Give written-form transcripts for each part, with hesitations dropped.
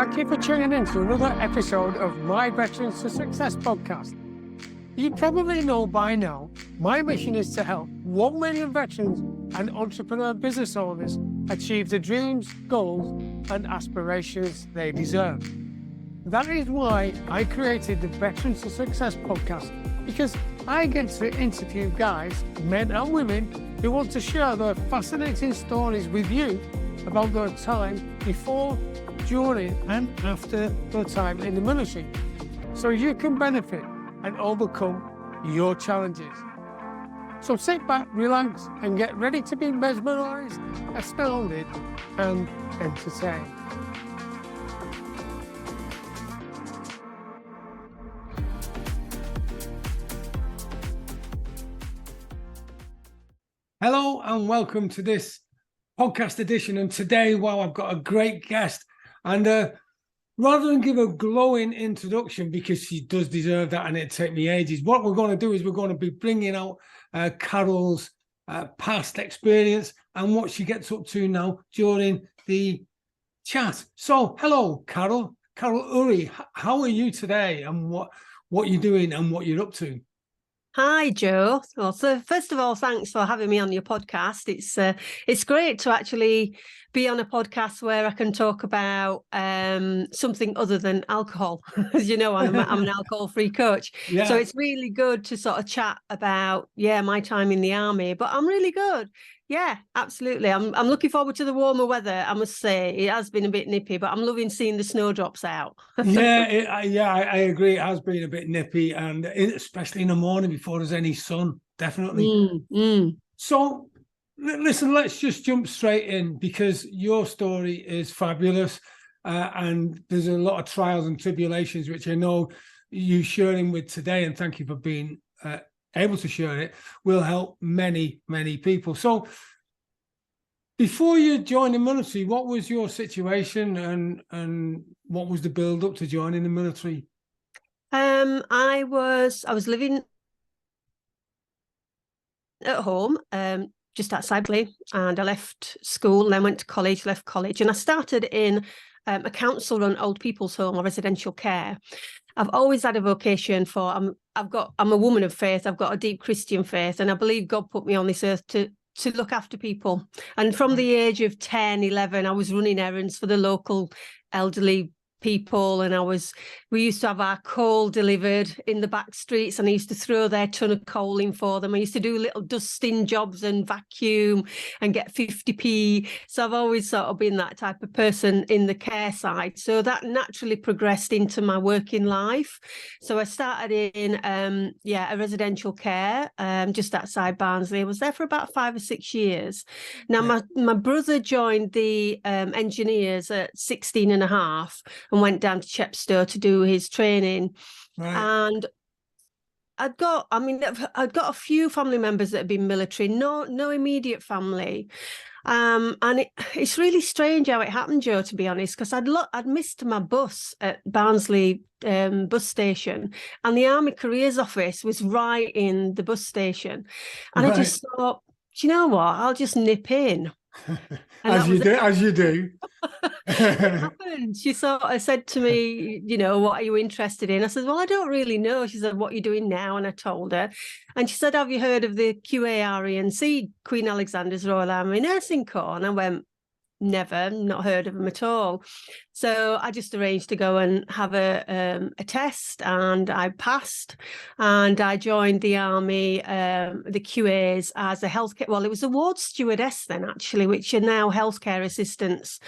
Thank you for tuning in to another episode of my Veterans to Success podcast. You probably know by now, my mission is to help 1 million veterans and entrepreneur business owners achieve the dreams, goals, and aspirations they deserve. That is why I created the Veterans to Success podcast, because I get to interview guys, men and women, who want to share their fascinating stories with you about their time before, during and after their time in the military, so you can benefit and overcome your challenges. So sit back, relax, and get ready to be mesmerized, astounded, and entertained. Hello and welcome to this podcast edition. And today, wow, I've got a great guest. And rather than give a glowing introduction, because she does deserve that and it'd take me ages, what we're going to do is we're going to be bringing out Carol's past experience and what she gets up to now during the chat. So, hello, Carol. Carol Urry, how are you today and what you're doing and what you're up to? Hi, Joe. Well, so first of all, thanks for having me on your podcast. It's great to actually be on a podcast where I can talk about something other than alcohol. As you know, I'm an alcohol-free coach. Yeah. So it's really good to sort of chat about, my time in the army, but I'm really good. Yeah, absolutely. I'm looking forward to the warmer weather. I must say it has been a bit nippy, but I'm loving seeing the snowdrops out. I agree. It has been a bit nippy, and especially in the morning before there's any sun. Definitely. So, listen, let's just jump straight in, because your story is fabulous, and there's a lot of trials and tribulations which I know you sharing with today, and thank you for being able to share it, will help many people. So before you joined the military, what was your situation and what was the build up to joining the military? I was living at home, just outside Lee, and I left school and then went to college, left college, and I started in a council-run old people's home or residential care. I've always had a vocation for, I'm a woman of faith. I've got a deep Christian faith, and I believe God put me on this earth to look after people. And from the age of 10, 11, I was running errands for the local elderly people, and we used to have our coal delivered in the back streets, and I used to throw their ton of coal in for them. I used to do little dusting jobs and vacuum and get 50p. So I've always sort of been that type of person in the care side. So that naturally progressed into my working life. So I started in a residential care just outside Barnsley. I was there for about 5 or 6 years. Now my brother joined the engineers at 16 and a half and went down to Chepstow to do his training. Right. And I'd got a few family members that had been military, no immediate family. And it's really strange how it happened, Joe, to be honest, because I'd missed my bus at Barnsley bus station, and the Army Careers Office was right in the bus station. And I just thought, do you know what? I'll just nip in. As you do. It happened. She sort of said to me, what are you interested in? I said, well, I don't really know. She said, what are you doing now? And I told her. And she said, have you heard of the QARENC, Queen Alexandra's Royal Army Nursing Corps? And I went, never, not heard of them at all. So I just arranged to go and have a test, and I passed, and I joined the Army, the QAs, as a healthcare, well, it was a ward stewardess then, actually, which are now healthcare assistants,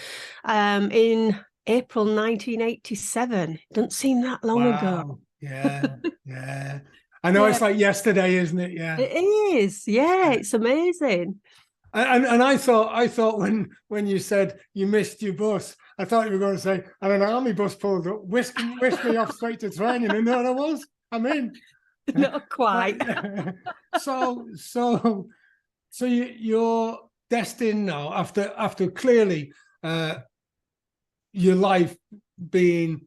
in April 1987. Doesn't seem that long ago. Yeah. I know. It's like yesterday, isn't it? Yeah. It is. Yeah, it's amazing. And I thought when you said you missed your bus, I thought you were going to say, and an army bus pulled up, whisked me off straight to training, and there I was. I'm in. Not quite. So you're destined now, after clearly your life being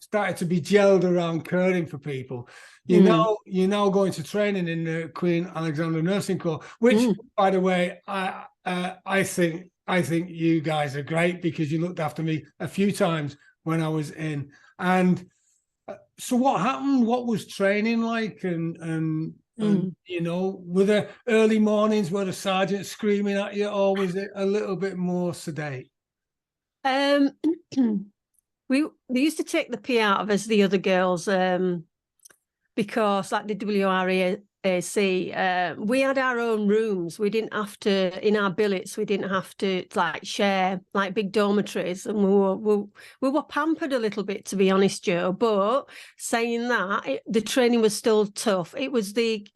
started to be gelled around caring for people. You're now going to training in the Queen Alexandra Nursing Corps, which, by the way, I think I think you guys are great because you looked after me a few times when I was in. And so what happened? What was training like? And you know, were there early mornings where the sergeant screaming at you, or was it a little bit more sedate? They used to take the pee out of us, the other girls, because like the WRAC, we had our own rooms. We didn't have to, in our billets, we didn't have to like share like big dormitories, and we were pampered a little bit, to be honest, Joe. But saying that, the training was still tough. It was the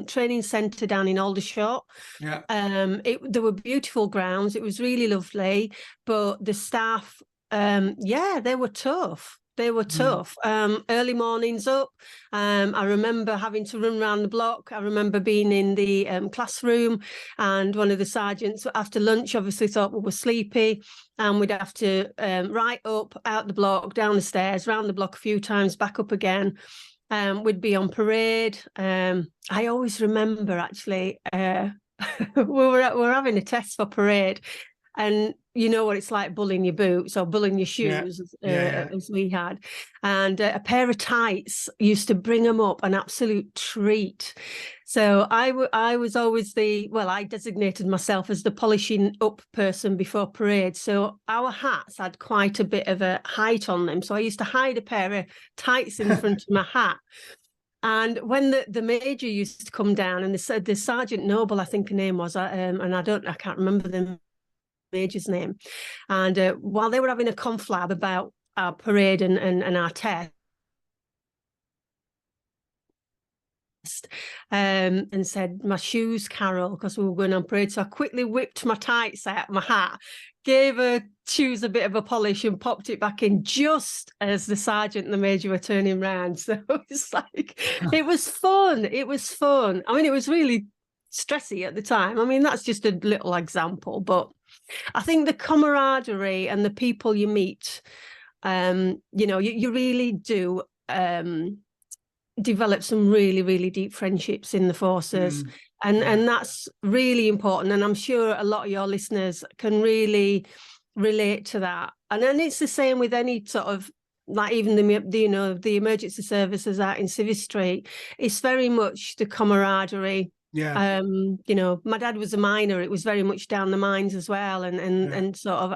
training centre down in Aldershot. Yeah. There were beautiful grounds. It was really lovely, but the staff, they were tough. They were tough. Early mornings up. I remember having to run around the block. I remember being in the classroom, and one of the sergeants after lunch obviously thought we were sleepy, and we'd have to right up, out the block, down the stairs, round the block a few times, back up again. We'd be on parade. I always remember actually we were having a test for parade. And you know what it's like, bullying your boots or bullying your shoes, as we had. And a pair of tights used to bring them up an absolute treat. So I was always I designated myself as the polishing up person before parade. So our hats had quite a bit of a height on them. So I used to hide a pair of tights in front of my hat. And when the major used to come down, and the Sergeant Noble, I think her name was, and I can't remember the major's name. And while they were having a conflab about our parade and our test, and said, "My shoes, Carol," because we were going on parade. So I quickly whipped my tights out, my hat, gave her shoes a bit of a polish and popped it back in just as the sergeant and the major were turning round. So it's like, it was fun. It was fun. I mean, it was really stressy at the time. I mean, that's just a little example, but I think the camaraderie and the people you meet, you really do develop some really, really deep friendships in the forces. And that's really important. And I'm sure a lot of your listeners can really relate to that. And then it's the same with any sort of, like even the emergency services out in Civvy Street. It's very much the camaraderie. Yeah. My dad was a miner. It was very much down the mines as well, and sort of.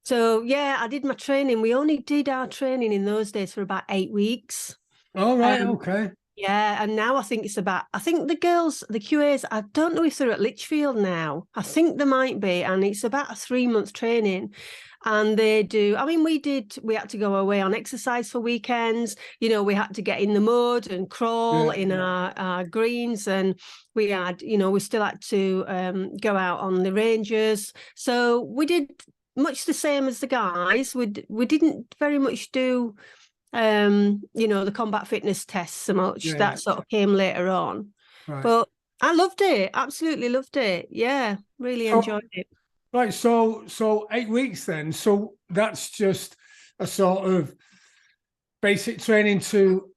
So yeah, I did my training. We only did our training in those days for about 8 weeks. Oh, right. Okay. Yeah, and now I think the girls, the QAs, I don't know if they're at Lichfield now. I think they might be, and it's about a 3-month training. And they do, I mean, we had to go away on exercise for weekends. We had to get in the mud and crawl in our greens. And we still had to go out on the ranges. So we did much the same as the guys. We didn't very much do, the combat fitness tests so much. That sort of came later on. Right. But I loved it. Absolutely loved it. Yeah, really enjoyed it. Right, so 8 weeks then. So that's just a sort of basic training to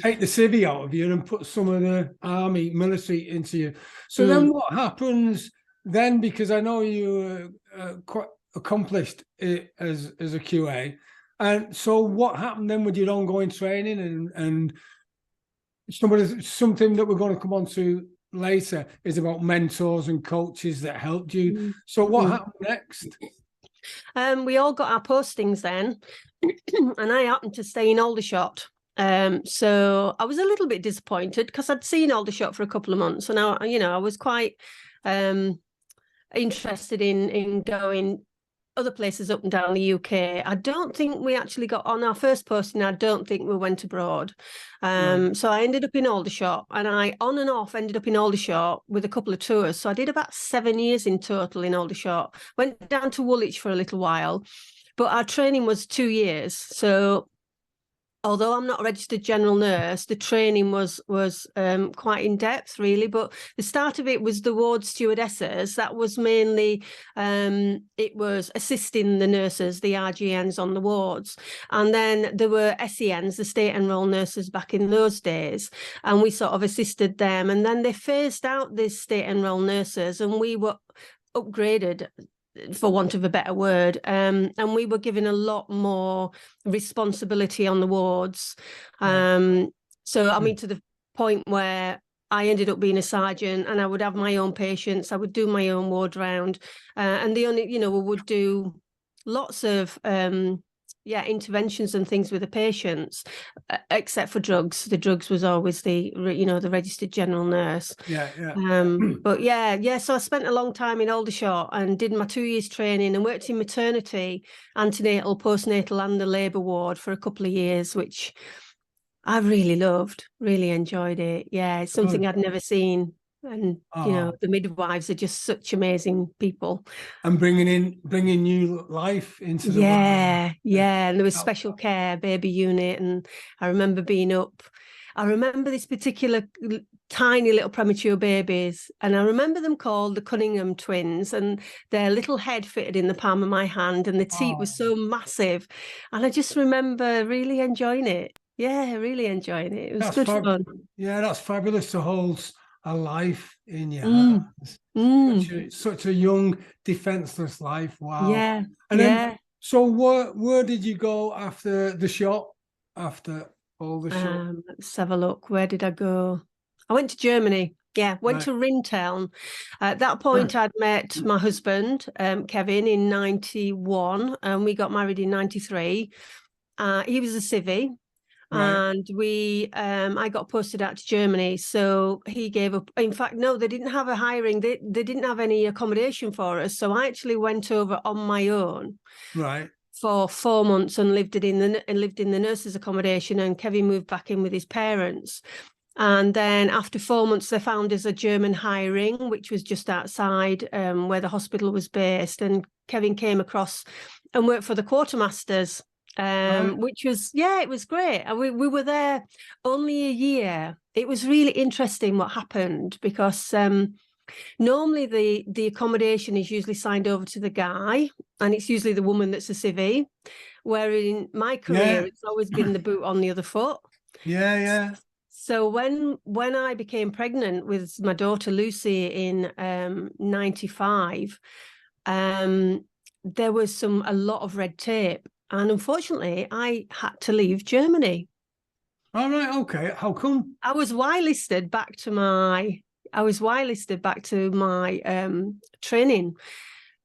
take the civvy out of you and put some of the army military into you. So then what happens then? Because I know you quite accomplished it as a QA. And so what happened then with your ongoing training and something that we're going to come on to later is about mentors and coaches that helped you. So what happened next? We all got our postings then, and I happened to stay in Aldershot. So I was a little bit disappointed because I'd seen Aldershot for a couple of months, and I was quite interested in going other places up and down the UK. I don't think we actually got on our first posting. I don't think we went abroad. So I ended up in Aldershot, and I on and off ended up in Aldershot with a couple of tours. So I did about 7 years in total in Aldershot. Went down to Woolwich for a little while, but our training was 2 years. So although I'm not a registered general nurse, the training was quite in depth, really. But the start of it was the ward stewardesses. That was mainly, it was assisting the nurses, the RGNs on the wards. And then there were SENs, the state enrolled nurses back in those days. And we sort of assisted them. And then they phased out the state enrolled nurses, and we were upgraded for want of a better word. And we were given a lot more responsibility on the wards. So, I mean, to the point where I ended up being a sergeant, and I would have my own patients. I would do my own ward round, and the only, we would do lots of interventions and things with the patients, except for drugs. The drugs was always the registered general nurse. But so I spent a long time in Aldershot and did my 2 years training and worked in maternity, antenatal, postnatal, and the labour ward for a couple of years, which I really loved, really enjoyed it. Yeah, it's something I'd never seen. And, the midwives are just such amazing people. And bringing new life into the world. Yeah. And there was special care, baby unit. And I remember being up. I remember this particular tiny little premature babies. And I remember them called the Cunningham twins. And their little head fitted in the palm of my hand. And the teat was so massive. And I just remember really enjoying it. Yeah, really enjoying it. It was good fun. Yeah, that's fabulous to hold a life in your hands. Such a young, defenseless life. Wow. Yeah. And then, so where did you go after the shot? After all the shot? Let's have a look. Where did I go? I went to Germany. Yeah, went to Rintown. At that point, I'd met my husband, Kevin, in 91, and we got married in 93. He was a civvy. And I got posted out to Germany. So he gave up. In fact, no, they didn't have a hiring. They didn't have any accommodation for us. So I actually went over on my own. For 4 months and lived in the nurses' accommodation. And Kevin moved back in with his parents. And then after 4 months, they found us a German hiring, which was just outside where the hospital was based. And Kevin came across and worked for the quartermasters. Which was, it was great. We were there only a year. It was really interesting what happened because normally the accommodation is usually signed over to the guy, and it's usually the woman that's a civvy, where in my career it's always been the boot on the other foot. So when I became pregnant with my daughter Lucy in 95, there was a lot of red tape. And unfortunately, I had to leave Germany. All right. Okay. How come? I was whitelisted back to my training.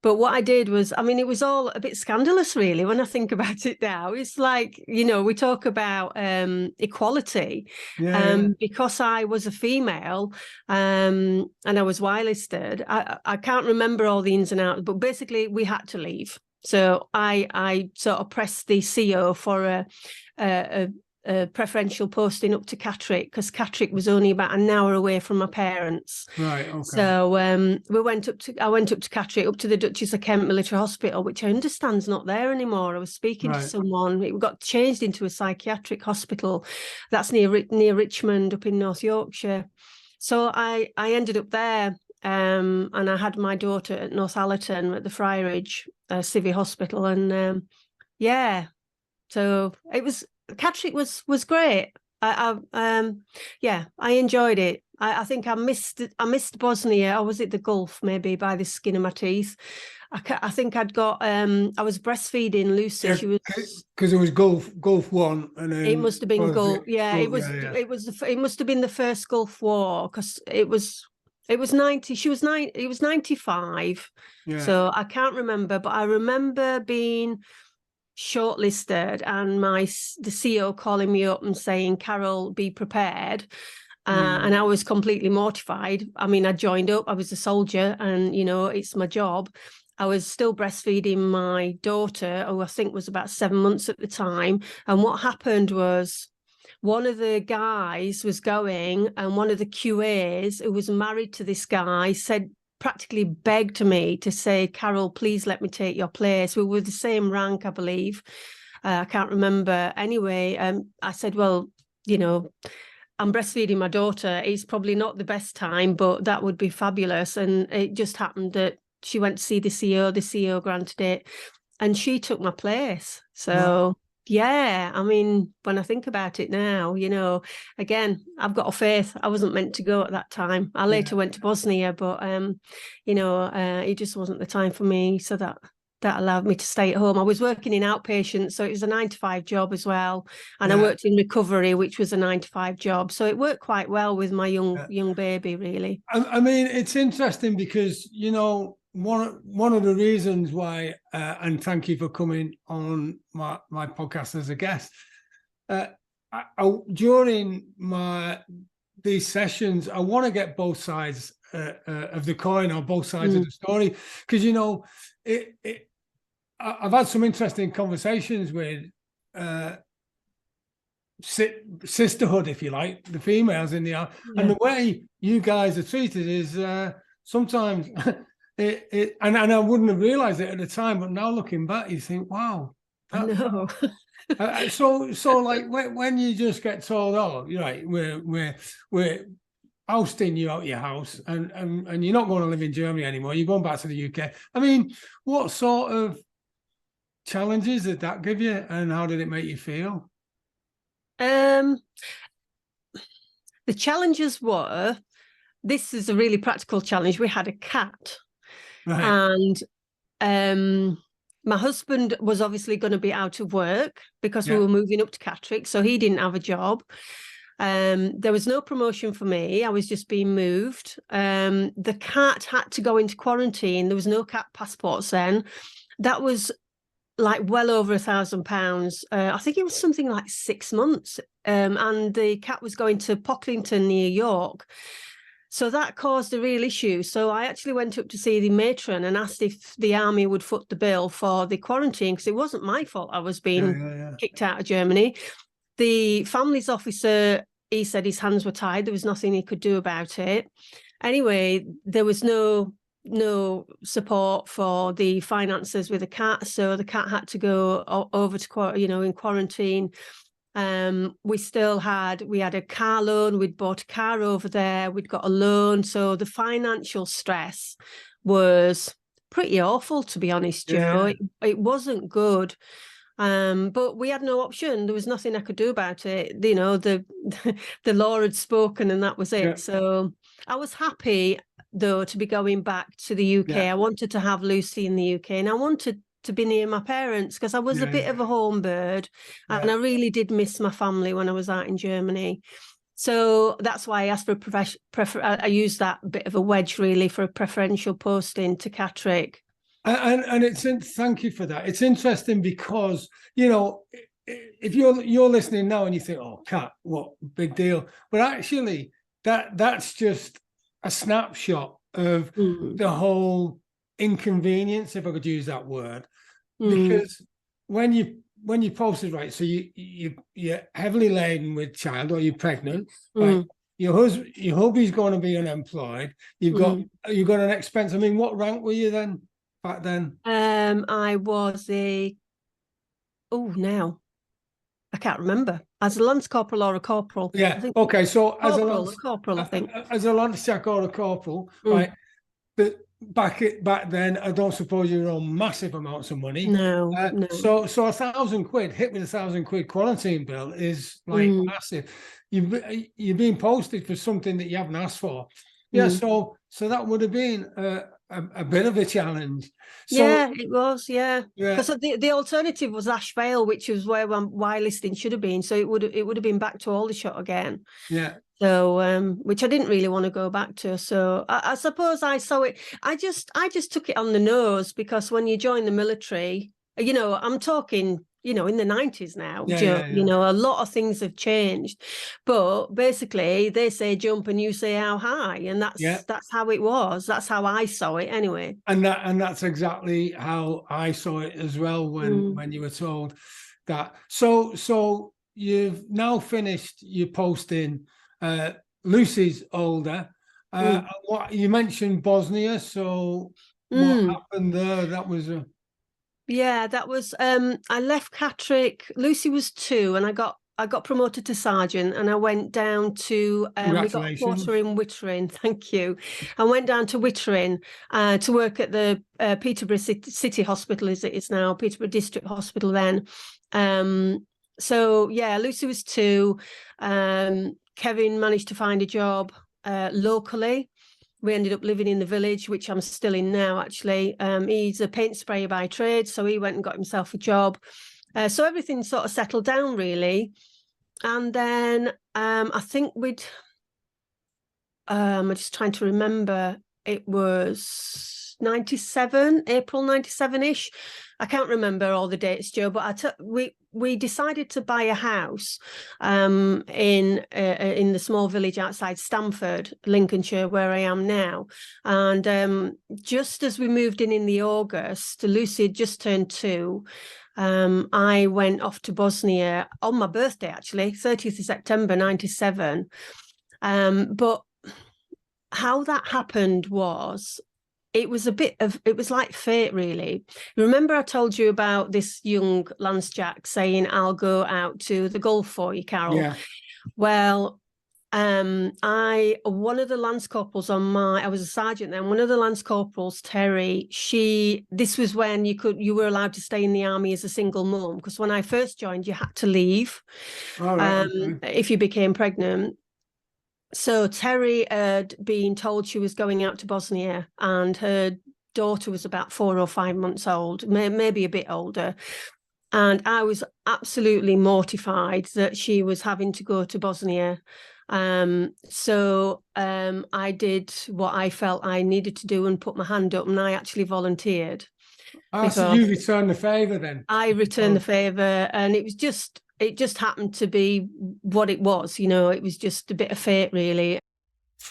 But what I did was, I mean, it was all a bit scandalous, really, when I think about it now. It's like, we talk about equality. Because I was a female and I was whitelisted, I can't remember all the ins and outs, but basically we had to leave. So I sort of pressed the CO for a preferential posting up to Catterick, because Catterick was only about an hour away from my parents. So I went up to Catterick, up to the Duchess of Kent Military Hospital, which I understand is not there anymore. I was speaking to someone. It got changed into a psychiatric hospital. That's near Richmond, up in North Yorkshire. So I ended up there. And I had my daughter at Northallerton at the Friarage Civvy Hospital, and so it was. Catterick was great. I enjoyed it. I think I missed Bosnia, or was it the Gulf? Maybe by the skin of my teeth. I think I'd got. I was breastfeeding Lucy. She was, because it was Gulf One, and then it must have been Gulf. It was. It must have been the first Gulf War, because it was 90. She was 9. It was 95. So I can't remember, but I remember being shortlisted and the CO calling me up and saying, "Carol, be prepared." And I was completely mortified. I mean, I joined up. I was a soldier, and it's my job. I was still breastfeeding my daughter, who I think was about 7 months at the time. And what happened was, one of the guys was going, and one of the QAs who was married to this guy practically begged me to say, "Carol, please let me take your place." We were the same rank, I believe. I can't remember. Anyway, I said, "Well, I'm breastfeeding my daughter. It's probably not the best time, but that would be fabulous." And it just happened that she went to see the CO. The CO granted it, and she took my place. So Yeah, I mean, when I think about it now, again, I've got a faith. I wasn't meant to go at that time. I later went to Bosnia, but it just wasn't the time for me. So that allowed me to stay at home. I was working in outpatient, so it was a 9 to 5 job as well. And I worked in recovery, which was a 9 to 5 job. So it worked quite well with my young baby, really. I mean, it's interesting because, one of the reasons why, and thank you for coming on my podcast as a guest, during these sessions, I want to get both sides of the coin, or both sides of the story, because I've had some interesting conversations with sisterhood, if you like, the females in the art, and the way you guys are treated is sometimes and I wouldn't have realized it at the time, but now looking back, you think, wow. I know. So like when you just get told, oh, you're right, we're ousting you out of your house, and you're not going to live in Germany anymore, you're going back to the UK. I mean, what sort of challenges did that give you, and how did it make you feel? The challenges were, this is a really practical challenge. We had a cat. Right. And my husband was obviously going to be out of work because we were moving up to Catterick, so he didn't have a job. There was no promotion for me. I was just being moved. The cat had to go into quarantine. There was no cat passports then. That was like well over £1,000. I think it was something like 6 months. And the cat was going to Pocklington near York. So that caused a real issue. So I actually went up to see the matron and asked if the army would foot the bill for the quarantine, because it wasn't my fault I was being kicked out of Germany. The families officer, he said his hands were tied. There was nothing he could do about it. Anyway, there was no support for the finances with the cat. So the cat had to go over to, in quarantine. We had a car loan. We'd bought a car over there. We'd got a loan. So the financial stress was pretty awful, to be honest, Joe. It wasn't good. But we had no option. There was nothing I could do about it. The law had spoken, and that was it. So I was happy, though, to be going back to the UK. I wanted to have Lucy in the UK, and I wanted to be near my parents, because I was a bit of a home bird, and I really did miss my family when I was out in Germany. So that's why I asked for I used that bit of a wedge, really, for a preferential posting to Catterick. And thank you for that. It's interesting because, if you're listening now and you think, oh, cat, what big deal, but actually that's just a snapshot of the whole inconvenience, if I could use that word, because when you posted, right, so you're heavily laden with child, or you're pregnant, right? Your hubby's going to be unemployed. You've got an expense. I mean, what rank were you then back then? I was now I can't remember. As a lance corporal or a corporal. Yeah. Okay. So as a corporal, I think. As a lance jack or a corporal, right? But back then, I don't suppose you were on massive amounts of money. No. So £1,000 hit with £1,000 quarantine bill is like massive. You're being posted for something that you haven't asked for. Yeah. So that would have been a bit of a challenge. So, it was. Because the alternative was Ash Vale, which was where my listing should have been. So it would have been back to Aldershot again. Yeah. So, which I didn't really want to go back to. So I suppose I saw it. I just took it on the nose, because when you join the military, I'm talking, in the 90s now, Joe, a lot of things have changed. But basically, they say jump and you say how high. And that's how it was. That's how I saw it anyway. And that's exactly how I saw it as well when you were told that. So you've now finished your posting. Lucy's older. What you mentioned Bosnia. So what happened there? That was that was I left Catterick. Lucy was 2, and I got promoted to sergeant, and I went down to we got a quarter in Wittering. Thank you. I went down to Wittering to work at the Peterborough City Hospital, as it is now, Peterborough District Hospital then. So yeah, Lucy was 2. Kevin managed to find a job locally. We ended up living in the village, which I'm still in now, actually. He's a paint sprayer by trade, so he went and got himself a job. So everything sort of settled down, really. And then I think I'm just trying to remember, it was 97, April 97-ish. I can't remember all the dates, Joe, but we decided to buy a house in the small village outside Stamford, Lincolnshire, where I am now. And just as we moved in the August, Lucy had just turned 2. I went off to Bosnia on my birthday, actually, 30th of September 97. But how that happened was, it was like fate, really. Remember I told you about this young Lance Jack saying, I'll go out to the Gulf for you, Carol? Yeah. Well, one of the lance corporals I was a sergeant then, one of the lance corporals, Terry, this was when you were allowed to stay in the army as a single mum, because when I first joined, you had to leave if you became pregnant. So Terry had been told she was going out to Bosnia, and her daughter was about 4 or 5 months old, maybe a bit older. And I was absolutely mortified that she was having to go to Bosnia. So I did what I felt I needed to do and put my hand up, and I actually volunteered. So you returned the favour then? I returned the favour, and it just happened to be what it was. It was just a bit of fate, really.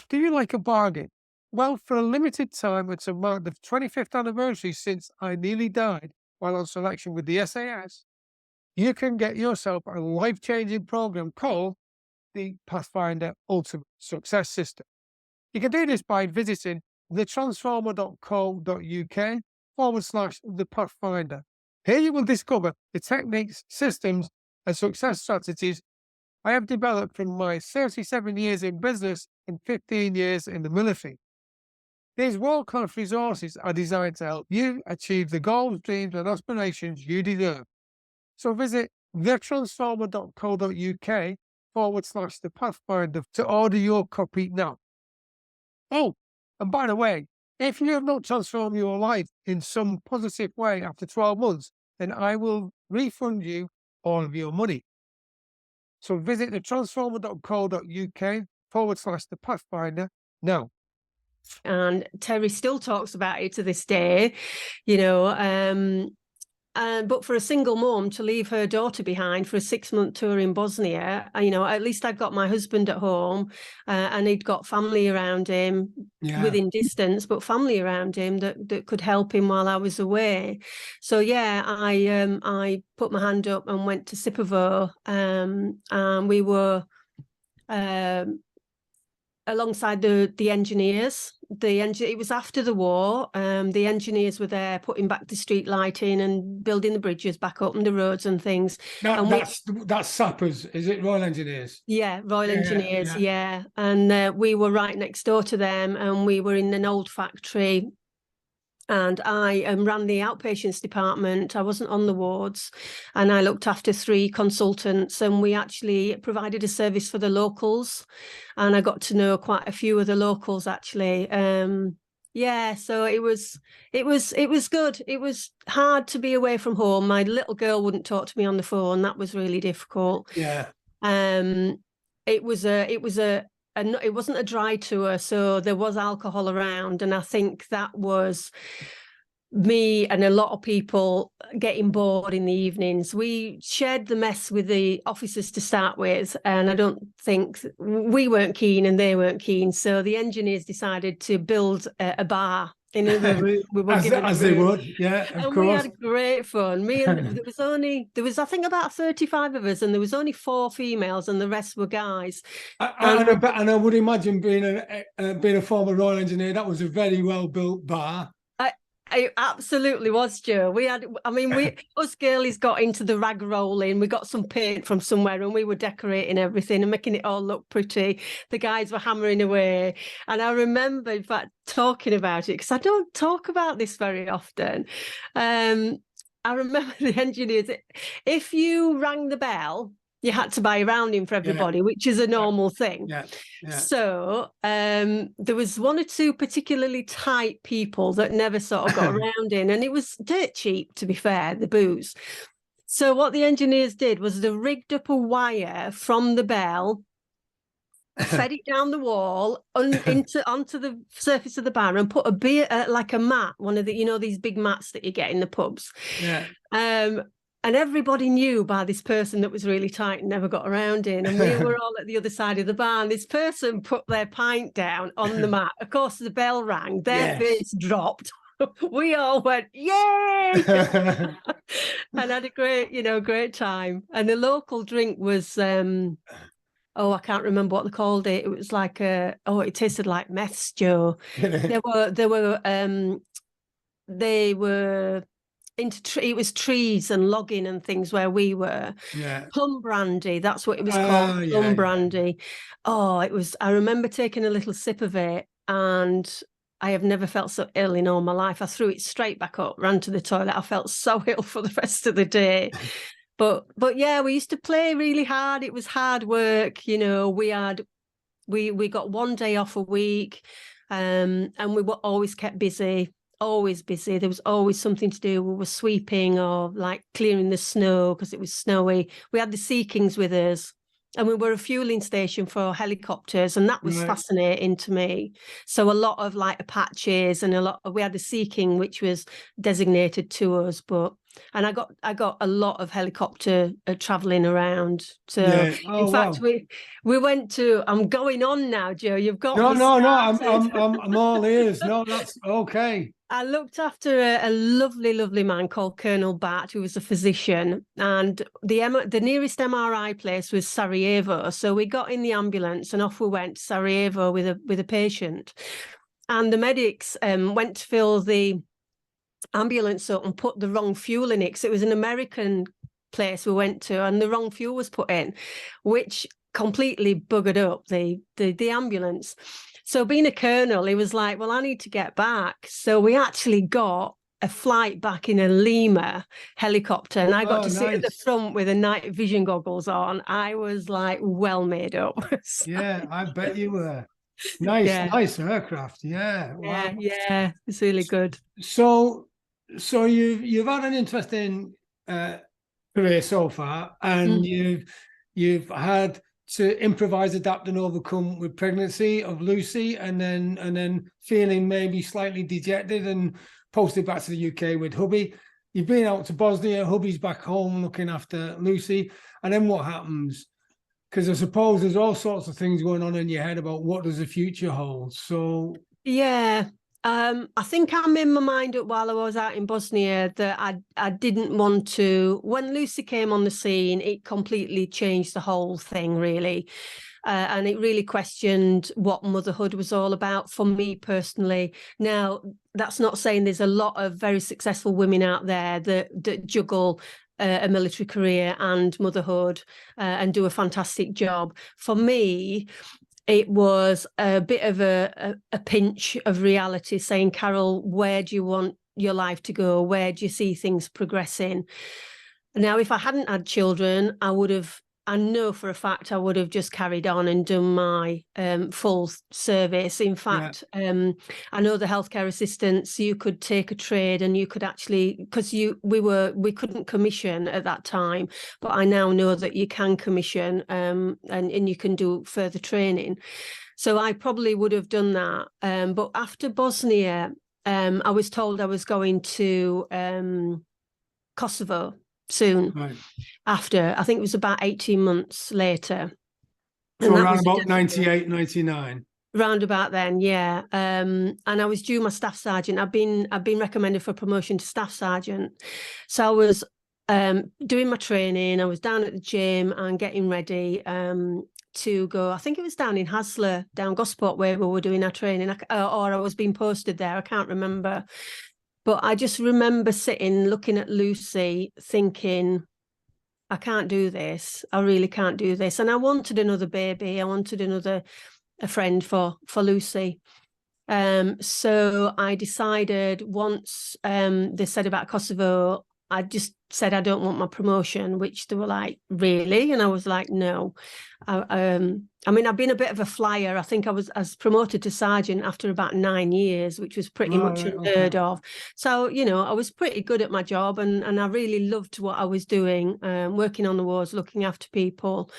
Do you like a bargain? Well, for a limited time, it's to mark the 25th anniversary since I nearly died while on selection with the SAS, you can get yourself a life-changing program called the Pathfinder Ultimate Success System. You can do this by visiting thetransformer.co.uk/the Pathfinder. Here you will discover the techniques, systems, and success strategies I have developed from my 37 years in business and 15 years in the military. These world-class resources are designed to help you achieve the goals, dreams, and aspirations you deserve. So visit thetransformer.co.uk/the Pathfinder to order your copy now. Oh, and by the way, if you have not transformed your life in some positive way after 12 months, then I will refund you all of your money. So visit thetransformer.co.uk/the Pathfinder now. And Terry still talks about it to this day, but for a single mum to leave her daughter behind for a 6-month tour in Bosnia, at least I'd got my husband at home, and he'd got family around him within distance, but family around him that could help him while I was away. So yeah, I put my hand up and went to Sipovo, and we were alongside the engineers. It was after the war. The engineers were there putting back the street lighting and building the bridges back up and the roads and things. That's sappers, is it? Royal Engineers? Yeah, Royal Engineers, yeah. And we were right next door to them, and we were in an old factory. And I ran the outpatients department. I wasn't on the wards, and I looked after 3 consultants, and we actually provided a service for the locals, and I got to know quite a few of the locals, actually. So it was good. It was hard to be away from home. My little girl wouldn't talk to me on the phone. That was really difficult. Yeah. It wasn't a dry tour, so there was alcohol around, and I think that was me and a lot of people getting bored in the evenings. We shared the mess with the officers to start with, and I don't think we weren't keen and they weren't keen, so the engineers decided to build a bar in a room. We were as they would, yeah, of course. We had great fun. There was I think about 35 of us, and there was only 4 females, and the rest were guys. And I would imagine being a former Royal Engineer, that was a very well built bar. It absolutely was, Joe. Us girlies got into the rag rolling. We got some paint from somewhere, and we were decorating everything and making it all look pretty. The guys were hammering away. And I remember, in fact, talking about it, because I don't talk about this very often. I remember the engineers, if you rang the bell, you had to buy a rounding for everybody, which is a normal thing. Yeah. Yeah. So there was one or two particularly tight people that never sort of got a rounding, and it was dirt cheap, to be fair, the booze. So what the engineers did was they rigged up a wire from the bell, fed it down the wall onto the surface of the bar, and put a beer like a mat, one of the, you know, these big mats that you get in the pubs. Yeah. And everybody knew by this person that was really tight and never got around in. And we were all at the other side of the bar. And this person put their pint down on the mat. Of course, the bell rang. Their face dropped. We all went, yay! And had a great time. And the local drink was, I can't remember what they called it. It was like it tasted like meth stew. They were into it was trees and logging and things where we were. Plum brandy, that's what it was called. Plum brandy. It was, I remember taking a little sip of it, and I have never felt so ill in all my life. I threw it straight back up, ran to the toilet. I felt so ill for the rest of the day. But yeah, we used to play really hard. It was hard work, you know. We got one day off a week, and we were always kept busy. Always busy. There was always something to do. We were sweeping or like clearing the snow because it was snowy. We had the Sea Kings with us, and we were a fueling station for helicopters, and that was fascinating to me. So a lot of like Apaches, and we had the Sea King, which was designated to us, and I got a lot of helicopter traveling around. So in fact, we went to. I'm going on now, Joe. You've got no. I'm all ears. No, that's okay. I looked after a lovely man called Colonel Bat, who was a physician, and the nearest MRI place was Sarajevo. So we got in the ambulance and off we went to Sarajevo with a patient, and the medics went to fill the ambulance up and put the wrong fuel in it, because it was an American place we went to, and the wrong fuel was put in, which completely buggered up the ambulance. So being a colonel, he was like, well, I need to get back. So we actually got a flight back in a Lima helicopter, and I got to sit at the front with the night vision goggles on. I was like well made up. Yeah, I bet you were. Nice aircraft. Yeah. Wow. Yeah, it's really good. So you've had an interesting career so far, and you've had to improvise, adapt, and overcome with pregnancy of Lucy, and then feeling maybe slightly dejected and posted back to the UK with hubby. You've been out to Bosnia, hubby's back home looking after Lucy, and then what happens? Because I suppose there's all sorts of things going on in your head about what does the future hold. So yeah. I think I made my mind up while I was out in Bosnia that I didn't want to. When Lucy came on the scene, it completely changed the whole thing, really. And it really questioned what motherhood was all about for me personally. Now, that's not saying there's a lot of very successful women out there that juggle a military career and motherhood and do a fantastic job. For me, it was a bit of a pinch of reality, saying, Carol, where do you want your life to go? Where do you see things progressing? Now, if I hadn't had children, I know for a fact I would have just carried on and done my full service. In fact, I know the healthcare assistants, you could take a trade and you could actually, because we couldn't commission at that time, but I now know that you can commission and you can do further training. So I probably would have done that. But after Bosnia, I was told I was going to Kosovo soon. Right. After, I think it was about 18 months later. So around about 98, 99. Round about then, yeah. And I was due my staff sergeant. I've been recommended for promotion to staff sergeant. So I was doing my training. I was down at the gym and getting ready to go. I think it was down in Hasler, down Gosport, where we were doing our training, or I was being posted there. I can't remember. But I just remember sitting, looking at Lucy, thinking, I can't do this. I really can't do this. And I wanted another baby. I wanted a friend for Lucy. So I decided once they said about Kosovo, I just said I don't want my promotion, which they were like, really? And I was like, no. I mean, I've been a bit of a flyer. I think I was promoted to sergeant after about 9 years, which was pretty much unheard of. So, you know, I was pretty good at my job, and I really loved what I was doing, working on the wards, looking after people.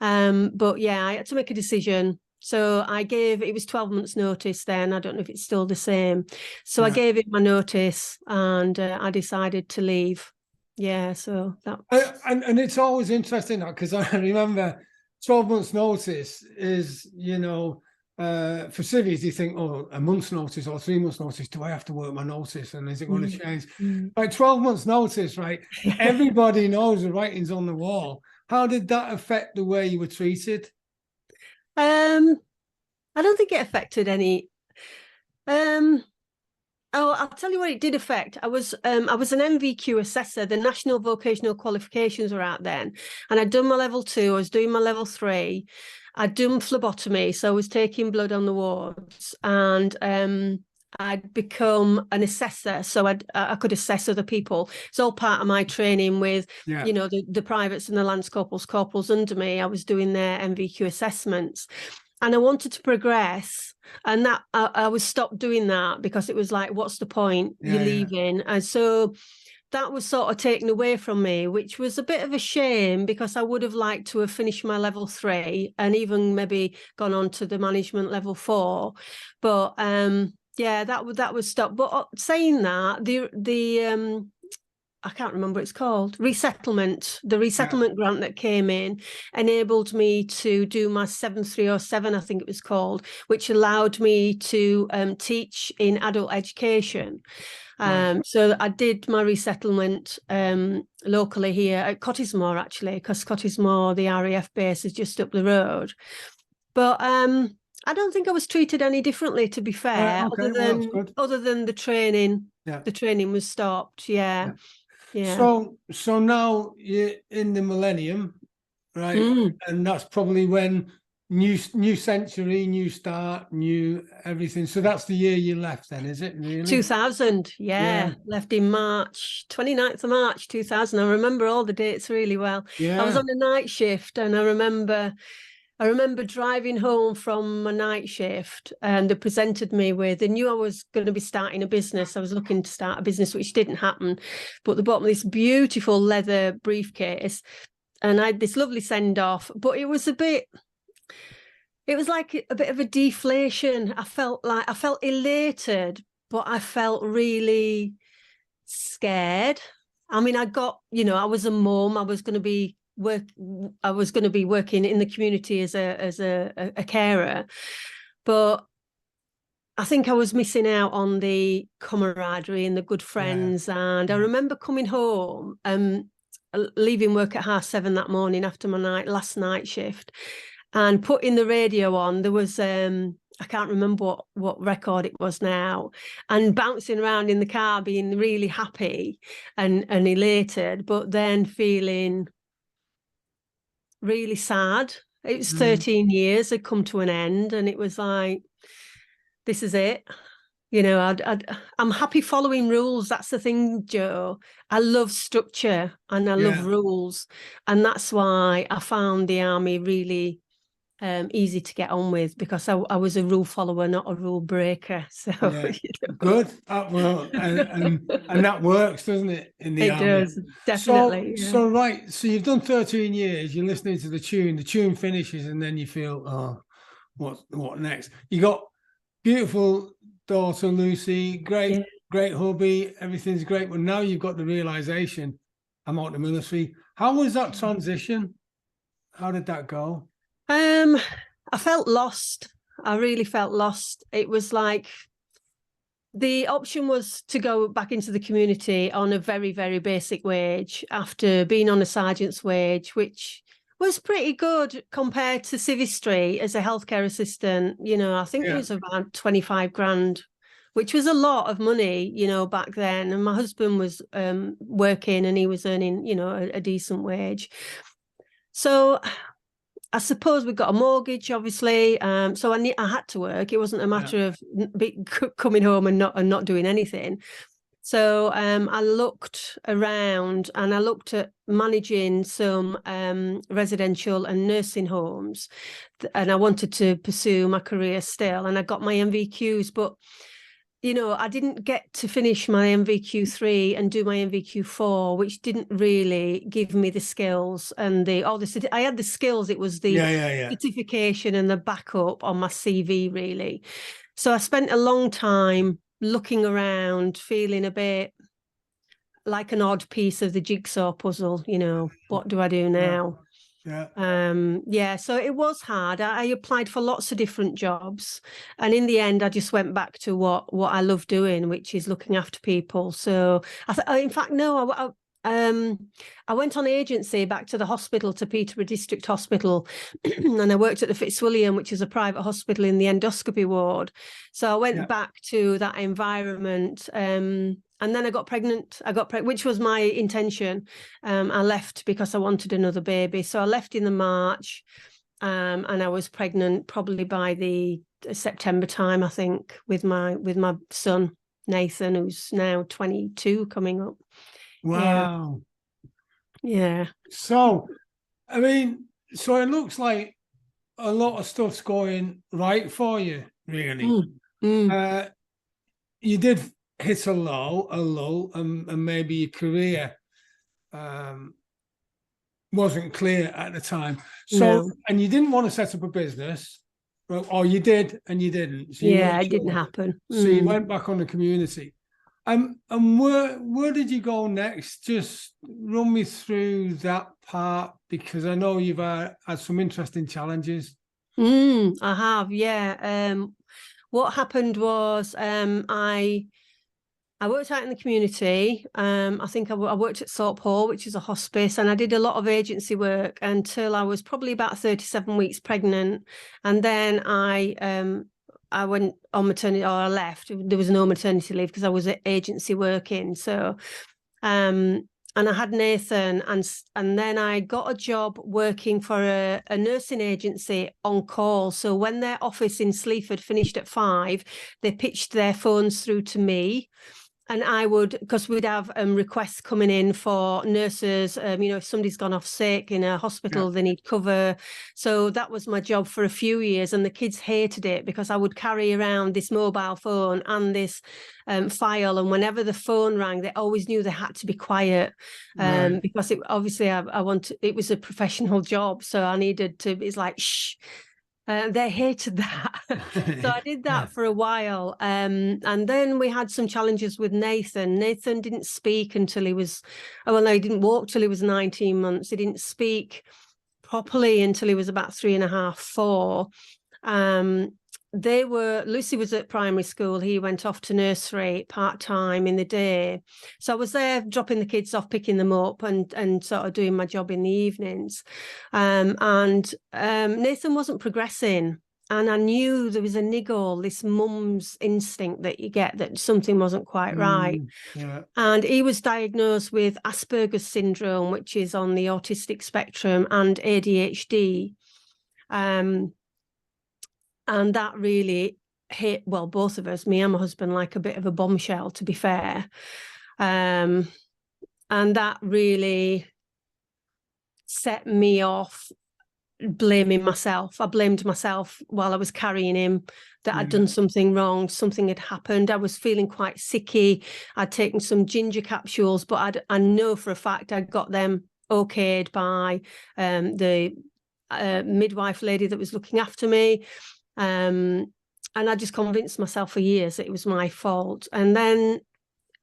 But yeah, I had to make a decision. So it was 12 months notice then. I don't know if it's still the same. So I gave it my notice, and I decided to leave. Yeah, so that. And it's always interesting because I remember 12 months notice is, you know, for civvies, you think, oh, a month's notice or 3 months notice, do I have to work my notice and is it going to change? Like 12 months notice, right? Everybody knows the writing's on the wall. How did that affect the way you were treated? I don't think it affected any. Oh, I'll tell you what it did affect. I was an NVQ assessor. The national vocational qualifications were out then, and I'd done my level 2. I was doing my level 3. I'd done phlebotomy, so I was taking blood on the wards, and I'd become an assessor, so I could assess other people. It's all part of my training with, you know, the privates and the lance corporals under me. I was doing their NVQ assessments, and I wanted to progress, and that I was stopped doing that because it was like, what's the point? You're leaving. And so that was sort of taken away from me, which was a bit of a shame because I would have liked to have finished my level 3 and even maybe gone on to the management level 4. But yeah, that was stopped. But saying that, the I can't remember what it's called, resettlement. The resettlement grant that came in enabled me to do my 7307, I think it was called, which allowed me to teach in adult education. So I did my resettlement locally here at Cottesmore, actually, because Cottesmore, the RAF base, is just up the road. But I don't think I was treated any differently, to be fair, other than the training. The training was stopped. Yeah. So now you're in the millennium, right? And that's probably when new century, new start, new everything. So that's the year you left then, is it really? 2000, left in March, 29th of March 2000. I remember all the dates really well. I was on a night shift, and I remember driving home from my night shift, and they presented me with, they knew I was going to be starting a business. I was looking to start a business, which didn't happen, but they bought me this beautiful leather briefcase, and I had this lovely send off, but it was like a bit of a deflation. I felt elated, but I felt really scared. I mean, I was a mum. I was going to be working in the community as a carer, but I think I was missing out on the camaraderie and the good friends. And I remember coming home, leaving work at 7:30 that morning after my last night shift, and putting the radio on. There was I can't remember what record it was now, and bouncing around in the car, being really happy and elated, but then feeling really sad. It was 13 years had come to an end, and it was like, this is it. You know, I'm happy following rules. That's the thing, Joe. I love structure and I love rules, and that's why I found the army really easy to get on with, because I was a rule follower, not a rule breaker. So good. Well, and that works, doesn't it? In the army, it does, definitely. So right. So you've done 13 years. You're listening to the tune finishes, and then you feel, oh, what next? You got beautiful daughter Lucy, great hubby, everything's great. But now you've got the realization, I'm out of the military. How was that transition? How did that go? I felt lost. I really felt lost. It was like the option was to go back into the community on a very, very basic wage after being on a sergeant's wage, which was pretty good compared to Civistry as a healthcare assistant. You know, I think it was about 25 grand, which was a lot of money, you know, back then. And my husband was working, and he was earning, you know, a decent wage. So I suppose we got a mortgage, obviously. So I had to work. It wasn't a matter of coming home and not doing anything. So I looked around and I looked at managing some residential and nursing homes, and I wanted to pursue my career still, and I got my MVQs, but you know, I didn't get to finish my MVQ3 and do my MVQ4, which didn't really give me the skills and I had the skills. It was the certification and the backup on my CV, really. So I spent a long time looking around, feeling a bit like an odd piece of the jigsaw puzzle. You know, what do I do now? So it was hard. I applied for lots of different jobs, and in the end I just went back to what I love doing, which is looking after people. So I went on agency back to the hospital, to Peterborough District Hospital, and I worked at the Fitzwilliam, which is a private hospital, in the endoscopy ward. So I went back to that environment, and then I got pregnant. Which was my intention. I left because I wanted another baby. So I left in the March, and I was pregnant probably by the September time, I think, with my son Nathan, who's now 22 coming up. Wow. Yeah. So, I mean, so it looks like a lot of stuff's going right for you, really. You did hit a lull, and maybe your career wasn't clear at the time. So, and you didn't want to set up a business, or you did and you didn't. So it didn't happen. So you went back on the community. And where did you go next? Just run me through that part, because I know you've had some interesting challenges. I have, yeah. What happened was I worked out in the community. I think I worked at Thorpe Hall, which is a hospice, and I did a lot of agency work until I was probably about 37 weeks pregnant. And then I went on maternity, or I left. There was no maternity leave because I was at agency working. So, and I had Nathan, and then I got a job working for a nursing agency on call. So when their office in Sleaford finished at 5, they pitched their phones through to me. And I would, because we'd have requests coming in for nurses, if somebody's gone off sick in a hospital, they need cover. So that was my job for a few years, and the kids hated it because I would carry around this mobile phone and this file, and whenever the phone rang, they always knew they had to be quiet, because it was a professional job, so I needed to. It's like shh. They hated that. So I did that for a while. And then we had some challenges with Nathan. Nathan didn't speak until he was, he didn't walk till he was 19 months. He didn't speak properly until he was about 3.5, 4. Lucy was at primary school. He went off to nursery part-time in the day. So I was there dropping the kids off, picking them up, and sort of doing my job in the evenings. And Nathan wasn't progressing. And I knew there was a niggle, this mum's instinct that you get that something wasn't quite right. And he was diagnosed with Asperger's syndrome, which is on the autistic spectrum, and ADHD. And that really hit, both of us, me and my husband, like a bit of a bombshell, to be fair. And that really set me off blaming myself. I blamed myself while I was carrying him, that I'd done something wrong, something had happened. I was feeling quite sicky. I'd taken some ginger capsules, but I know for a fact I got them okayed by the midwife lady that was looking after me. And I just convinced myself for years that it was my fault. And then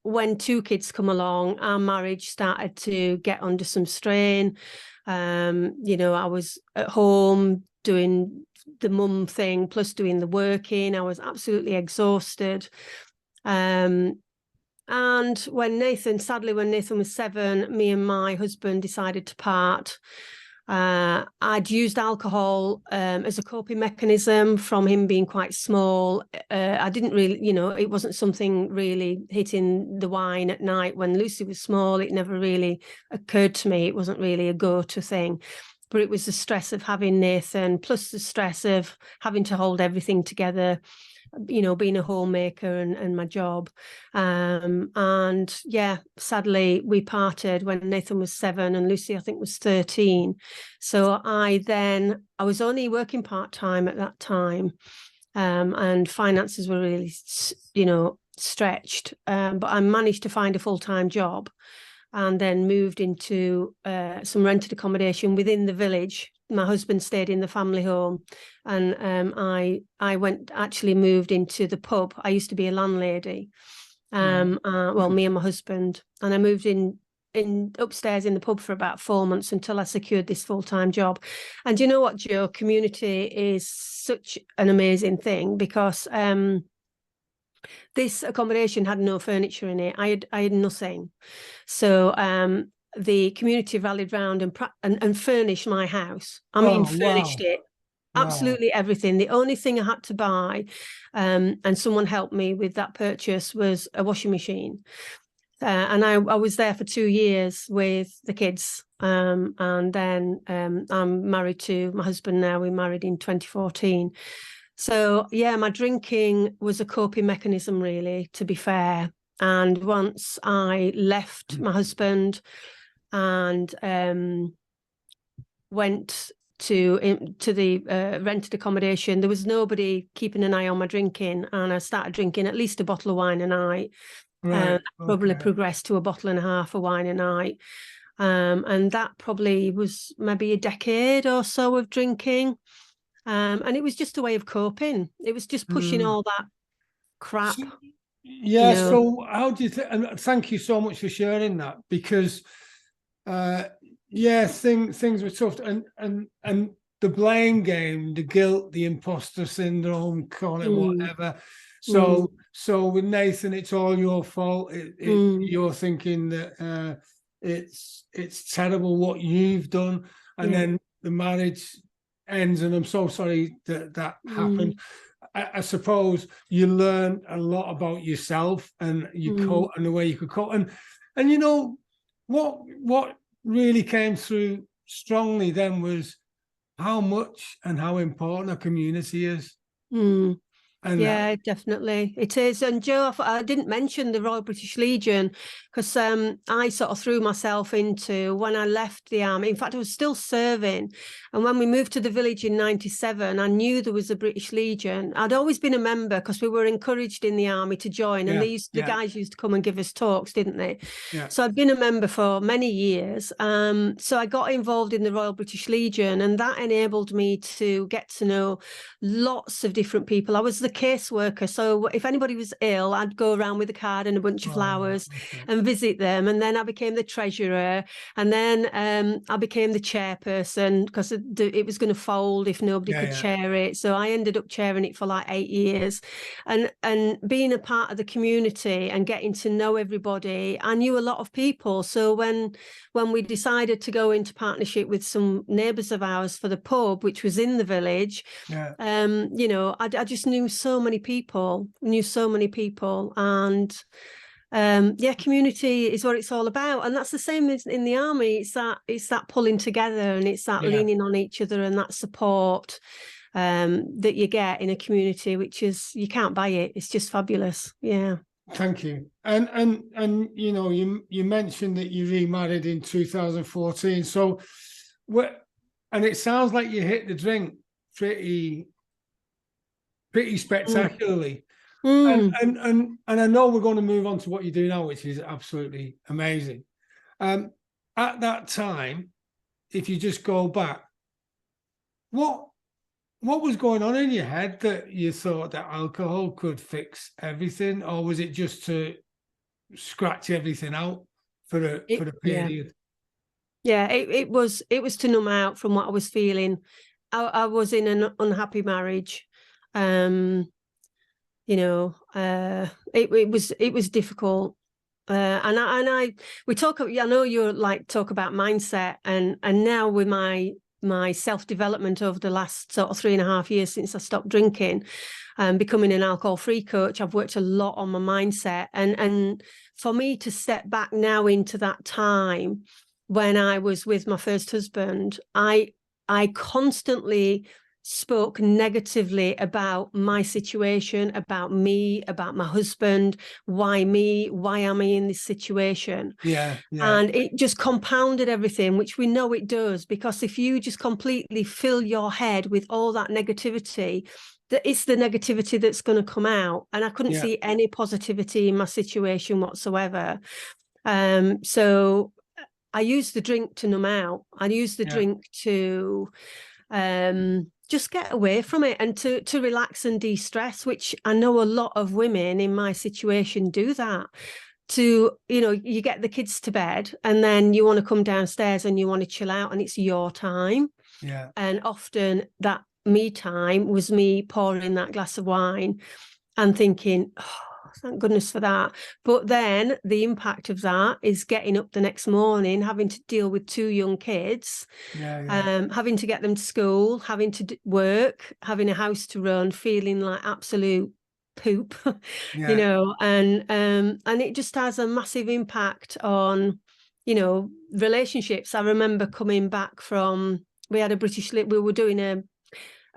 when 2 kids come along, our marriage started to get under some strain. I was at home doing the mum thing, plus doing the working. I was absolutely exhausted. And when Nathan was 7, me and my husband decided to part. I'd used alcohol as a coping mechanism from him being quite small. I didn't really, it wasn't something really hitting the wine at night when Lucy was small. It never really occurred to me. It wasn't really a go-to thing. But it was the stress of having Nathan, plus the stress of having to hold everything together, you know, being a homemaker and my job. And yeah, sadly, we parted when Nathan was 7 and Lucy, I think, was 13. So I was only working part-time at that time, and finances were really, you know, stretched. But I managed to find a full-time job and then moved into some rented accommodation within the village. My husband stayed in the family home, and I moved into the pub. I used to be a landlady. Well, me and my husband, and I moved in upstairs in the pub for about 4 months until I secured this full-time job. And you know what, Joe? Community is such an amazing thing, because this accommodation had no furniture in it. I had nothing. So the community rallied round and furnished my house. I mean, furnished it. Absolutely everything. The only thing I had to buy, and someone helped me with that purchase, was a washing machine. And I was there for 2 years with the kids. And then I'm married to my husband now. We married in 2014. So yeah, my drinking was a coping mechanism, really, to be fair. And once I left my husband and went to the rented accommodation, there was nobody keeping an eye on my drinking, and I started drinking at least a bottle of wine a night. Probably progressed to a bottle and a half of wine a night, and that probably was maybe a decade or so of drinking, and it was just a way of coping. It was just pushing all that crap. Yeah. You know. So how do you and thank you so much for sharing that, because yeah, things were tough, and the blame game, the guilt, the imposter syndrome, call it whatever. So with Nathan, it's all your fault. You're thinking that it's terrible what you've done, and then the marriage ends, and I'm so sorry that happened. I suppose you learn a lot about yourself and you cope, and the way you could cope, and you know what really came through strongly then was how much and how important a community is. And yeah, definitely it is. And Joe, I didn't mention the Royal British Legion, because I sort of threw myself into, when I left the army. In fact, I was still serving, and when we moved to the village in 97, I knew there was a British Legion. I'd always been a member, because we were encouraged in the army to join, and the guys used to come and give us talks, didn't they? So I'd been a member for many years. So I got involved in the Royal British Legion, and that enabled me to get to know lots of different people. I was the caseworker, so if anybody was ill, I'd go around with a card and a bunch of flowers and visit them. And then I became the treasurer, and then I became the chairperson, because it was going to fold if nobody could chair it. So I ended up chairing it for like 8 years, and being a part of the community and getting to know everybody. I knew a lot of people. So when we decided to go into partnership with some neighbours of ours for the pub, which was in the village, you know, I just knew so many people, and community is what it's all about. And that's the same as in the army. It's that pulling together, and it's that leaning on each other, and that support that you get in a community, which is, you can't buy it. It's just fabulous. Yeah. Thank you. And you know, you mentioned that you remarried in 2014. So and it sounds like you hit the drink pretty spectacularly. And I know we're going to move on to what you do now, which is absolutely amazing. At that time, if you just go back, what was going on in your head that you thought that alcohol could fix everything, or was it just to scratch everything out for a period? Yeah, it was to numb out from what I was feeling. I was in an unhappy marriage. You know, it was difficult. I know you like talk about mindset, and now with my self-development over the last sort of 3.5 years since I stopped drinking, becoming an alcohol-free coach, I've worked a lot on my mindset, and for me to step back now into that time when I was with my first husband, I constantly spoke negatively about my situation, about me, about my husband. Why me? Why am I in this situation? Yeah. And it just compounded everything, which we know it does, because if you just completely fill your head with all that negativity, that it's the negativity that's going to come out. And I couldn't see any positivity in my situation whatsoever. So I used the drink to numb out. I used the drink to just get away from it and to relax and de-stress, which I know a lot of women in my situation do that. You get the kids to bed and then you want to come downstairs and you want to chill out, and it's your time. And often that me time was me pouring that glass of wine and thinking, oh, thank goodness for that. But then the impact of that is getting up the next morning, having to deal with 2 young kids, having to get them to school, having to work, having a house to run, feeling like absolute poop, you know, and it just has a massive impact on, you know, relationships. I remember coming back from, we had a we were doing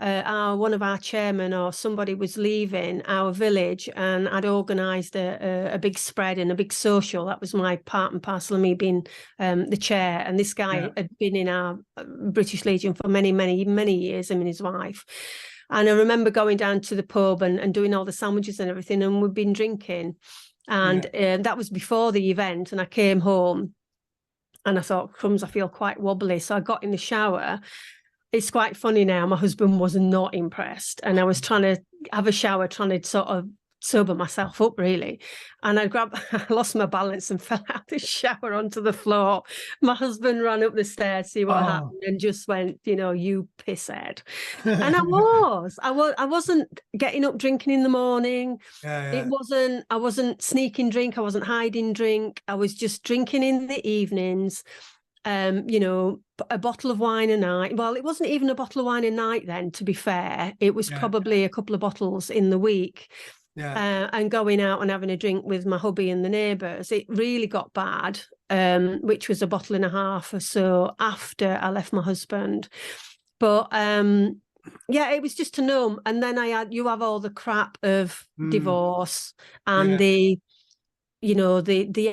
one of our chairmen or somebody was leaving our village, and I'd organised a big spread and a big social. That was my part and parcel of me being the chair. And this guy had been in our British Legion for many, many, many years, him and his wife. And I remember going down to the pub and doing all the sandwiches and everything, and we'd been drinking. And that was before the event. And I came home and I thought, crumbs, I feel quite wobbly. So I got in the shower. It's quite funny now. My husband was not impressed, and I was trying to have a shower, trying to sort of sober myself up, really. And I lost my balance and fell out the shower onto the floor. My husband ran up the stairs, see what happened, and just went, you know, you pisshead. And I wasn't getting up drinking in the morning. I wasn't sneaking drink. I wasn't hiding drink. I was just drinking in the evenings. You know, a bottle of wine a night. Well, it wasn't even a bottle of wine a night then, to be fair. It was probably a couple of bottles in the week. And going out and having a drink with my hubby and the neighbours. It really got bad, which was a bottle and a half or so after I left my husband. But it was just to numb. And then you have all the crap of divorce and the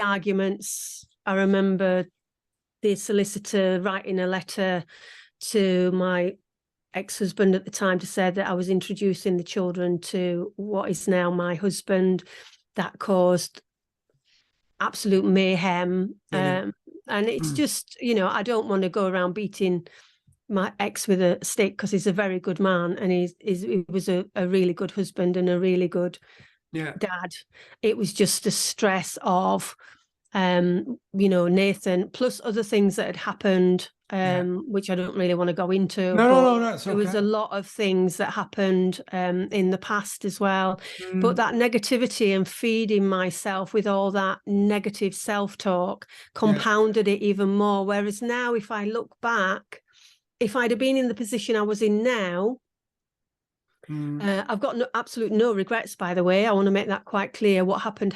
arguments. I remember the solicitor writing a letter to my ex-husband at the time to say that I was introducing the children to what is now my husband. That caused absolute mayhem. And it's just, you know, I don't want to go around beating my ex with a stick, because he's a very good man, and he was a really good husband and a really good dad. It was just the stress of Nathan, plus other things that had happened, which I don't really want to go into. No, that's okay. There was a lot of things that happened in the past as well. But that negativity and feeding myself with all that negative self-talk compounded it even more. Whereas now, if I look back, if I'd have been in the position I was in now, I've got absolute no regrets, by the way. I want to make that quite clear. What happened.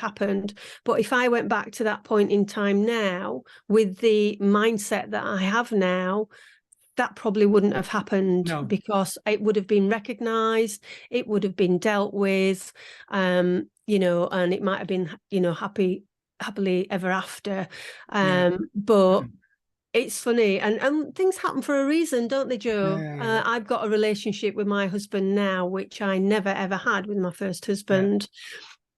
But if I went back to that point in time now with the mindset that I have now, that probably wouldn't have happened, because it would have been recognised, it would have been dealt with, and it might have been, happily ever after. But it's funny, and things happen for a reason, don't they, Joe? I've got a relationship with my husband now, which I never ever had with my first husband.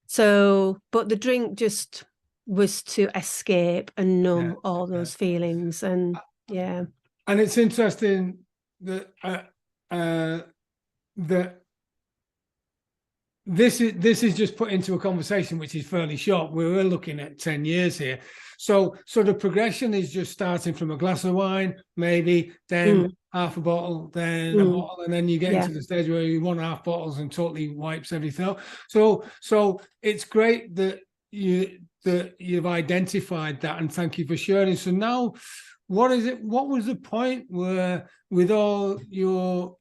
So, but the drink just was to escape and numb all those feelings, and And it's interesting that that this is just put into a conversation which is fairly short. We're looking at 10 years here. So the progression is just starting from a glass of wine, maybe, then half a bottle, then a bottle, and then you get into the stage where you 1.5 bottles and totally wipes everything out. So it's great that you've identified that, and thank you for sharing. So now, what was the point where, with all your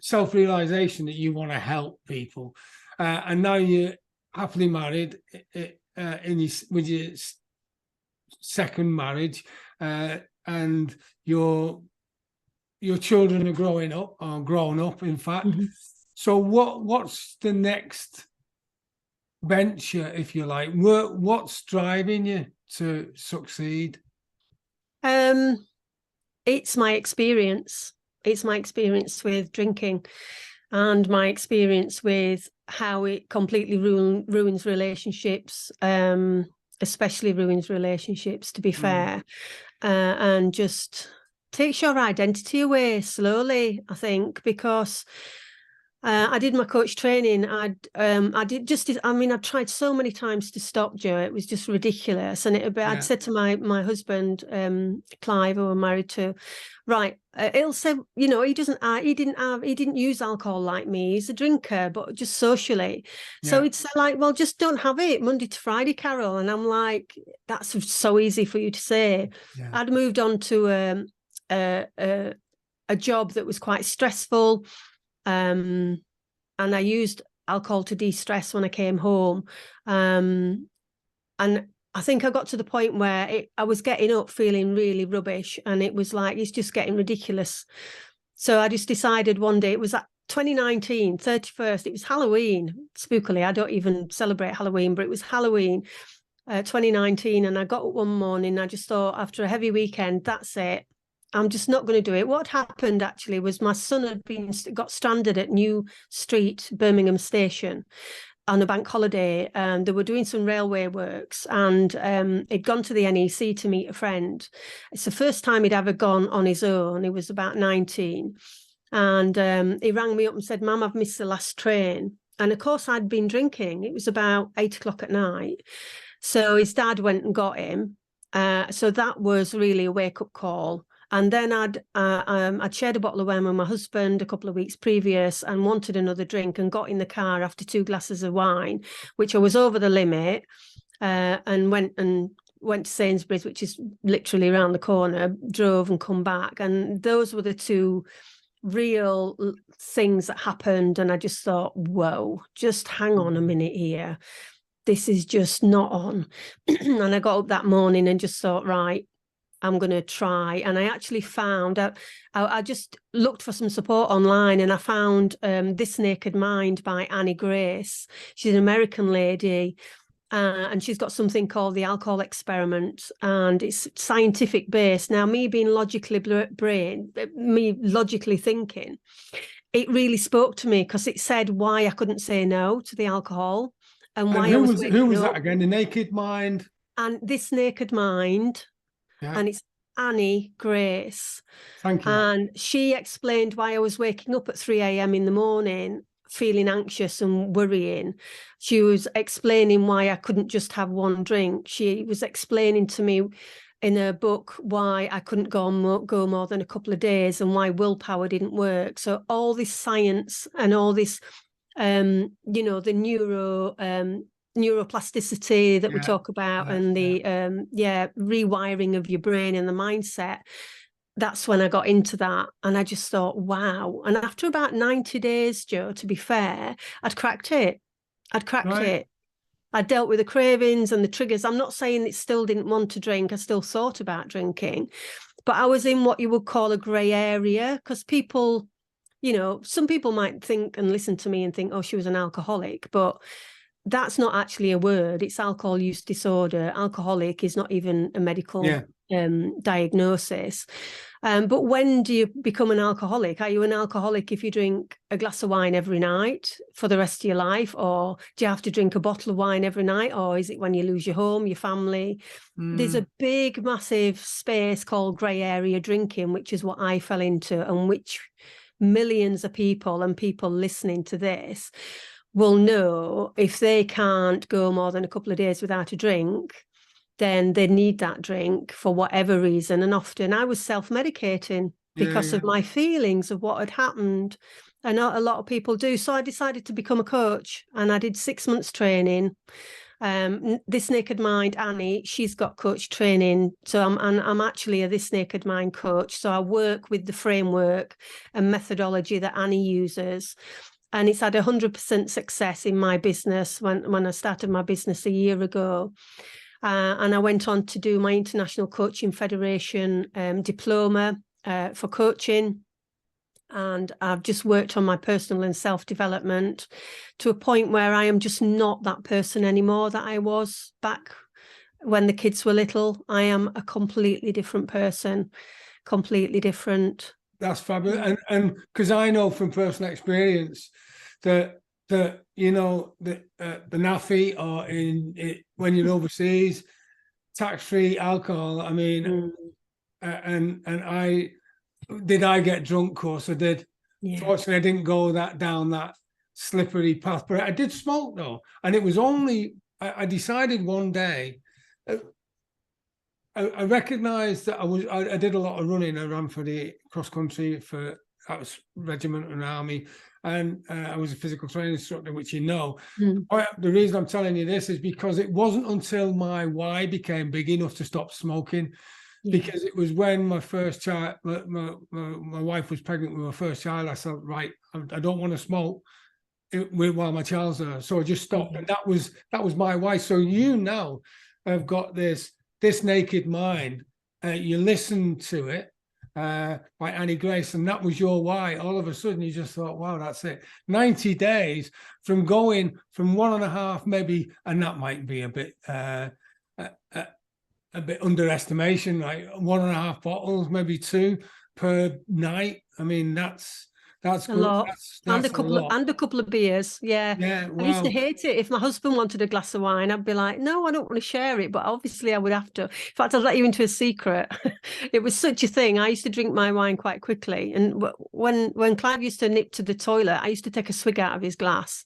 self-realization that you want to help people, and now you're happily married with your second marriage, and you're your children are growing up, or grown up, in fact. Mhm. So what's the next venture, if you like? What's driving you to succeed? It's my experience. It's my experience with drinking and my experience with how it completely ruins relationships, especially ruins relationships, to be fair, and just takes your identity away slowly, I think, because I did my coach training. I tried so many times to stop, Joe. It was just ridiculous. And I'd said to my husband, Clive, who I'm married to, right, he'll say, you know, he didn't use alcohol like me. He's a drinker, but just socially. So he'd say like, well, just don't have it Monday to Friday, Carol. And I'm like, that's so easy for you to say. Yeah. I'd moved on to a job that was quite stressful. And I used alcohol to de-stress when I came home. And I think I got to the point where I was getting up feeling really rubbish, and it was like, it's just getting ridiculous. So I just decided one day, it was at 2019, 31st, it was Halloween, spookily. I don't even celebrate Halloween, but it was Halloween 2019. And I got up one morning, I just thought, after a heavy weekend, that's it. I'm just not going to do it. What happened actually was my son had got stranded at New Street, Birmingham Station on a bank holiday. They were doing some railway works, and he'd gone to the NEC to meet a friend. It's the first time he'd ever gone on his own. He was about 19. And he rang me up and said, Mum, I've missed the last train. And of course, I'd been drinking. It was about 8 o'clock at night. So his dad went and got him. So that was really a wake-up call. And then I'd shared a bottle of wine with my husband a couple of weeks previous and wanted another drink, and got in the car after 2 glasses of wine, which I was over the limit, and went to Sainsbury's, which is literally around the corner, drove and come back. And those were the two real things that happened. And I just thought, whoa, just hang on a minute here. This is just not on. And I got up that morning and just thought, right, I'm going to try. And I actually found out, I just looked for some support online, and I found This Naked Mind by Annie Grace. She's an American lady, and she's got something called the alcohol experiment, and it's scientific based. Now, me being logically thinking, it really spoke to me, because it said why I couldn't say no to the alcohol, and why who was that again? The Naked Mind? And This Naked Mind. Yeah. And it's Annie Grace. Thank you. And she explained why I was waking up at 3 a.m. in the morning, feeling anxious and worrying. She was explaining why I couldn't just have one drink. She was explaining to me in her book why I couldn't go more than a couple of days, and why willpower didn't work. So all this science and all this, the neuroplasticity that we talk about, and the rewiring of your brain and the mindset, that's when I got into that. And I just thought, wow. And after about 90 days, Joe, to be fair, I'd cracked it. I dealt with the cravings and the triggers. I'm not saying it still didn't want to drink. I still thought about drinking, but I was in what you would call a grey area, because people, some people might think and listen to me and think, oh, she was an alcoholic, but that's not actually a word. It's alcohol use disorder. Alcoholic is not even a medical diagnosis. But when do you become an alcoholic? Are you an alcoholic if you drink a glass of wine every night for the rest of your life? Or do you have to drink a bottle of wine every night? Or is it when you lose your home, your family? There's a big, massive space called grey area drinking, which is what I fell into, and which millions of people and people listening to this will know. If they can't go more than a couple of days without a drink, then they need that drink for whatever reason. And often I was self-medicating because of my feelings of what had happened. I know a lot of people do. So I decided to become a coach, and I did 6 months training. This Naked Mind, Annie, she's got coach training. So I'm actually a This Naked Mind coach. So I work with the framework and methodology that Annie uses. And it's had 100% success in my business when I started my business a year ago. And I went on to do my International Coaching Federation diploma for coaching. And I've just worked on my personal and self-development to a point where I am just not that person anymore that I was back when the kids were little. I am a completely different person, completely different. That's fabulous. And because I know from personal experience that you know the NAFI or when you're overseas, tax-free alcohol. I mean, and I get drunk? Of course I did. Yeah. Fortunately, I didn't go down that slippery path, but I did smoke though, and it was only I decided one day. I recognised that I did a lot of running. I ran for the cross country for that was regiment and army, and I was a physical training instructor, which you know. The reason I'm telling you this is because it wasn't until my why became big enough to stop smoking, because it was when my first child, my wife was pregnant with my first child. I said, right, I don't want to smoke while my child's there, so I just stopped, and that was my why. So you now have got this Naked Mind. You listened to it by Annie Grace, and that was your why. All of a sudden you just thought, wow, that's it. 90 days from going from 1.5 maybe, and that might be a bit underestimation, like 1.5 bottles, maybe 2 per night. I mean, that's a good. Lot. That's and a couple of beers. Yeah. Wow. I used to hate it. If my husband wanted a glass of wine, I'd be like, no, I don't want to share it. But obviously I would have to. In fact, I'll let you into a secret. It was such a thing. I used to drink my wine quite quickly. And when Clive used to nip to the toilet, I used to take a swig out of his glass.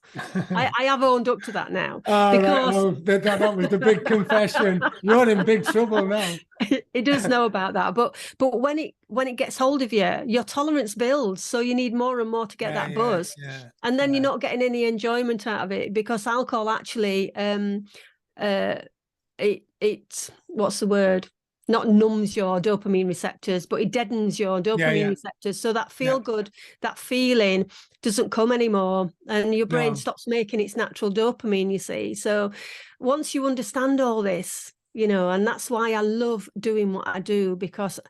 I have owned up to that now. Because that was the big confession. You're in big trouble now. It does know about that, but when it gets hold of you, your tolerance builds, so you need more and more to get that buzz, and then you're not getting any enjoyment out of it, because alcohol actually it what's the word, not numbs your dopamine receptors, but it deadens your dopamine receptors, so that feel good, that feeling doesn't come anymore, and your brain stops making its natural dopamine, you see. So once you understand all this, you know, and that's why I love doing what I do, because,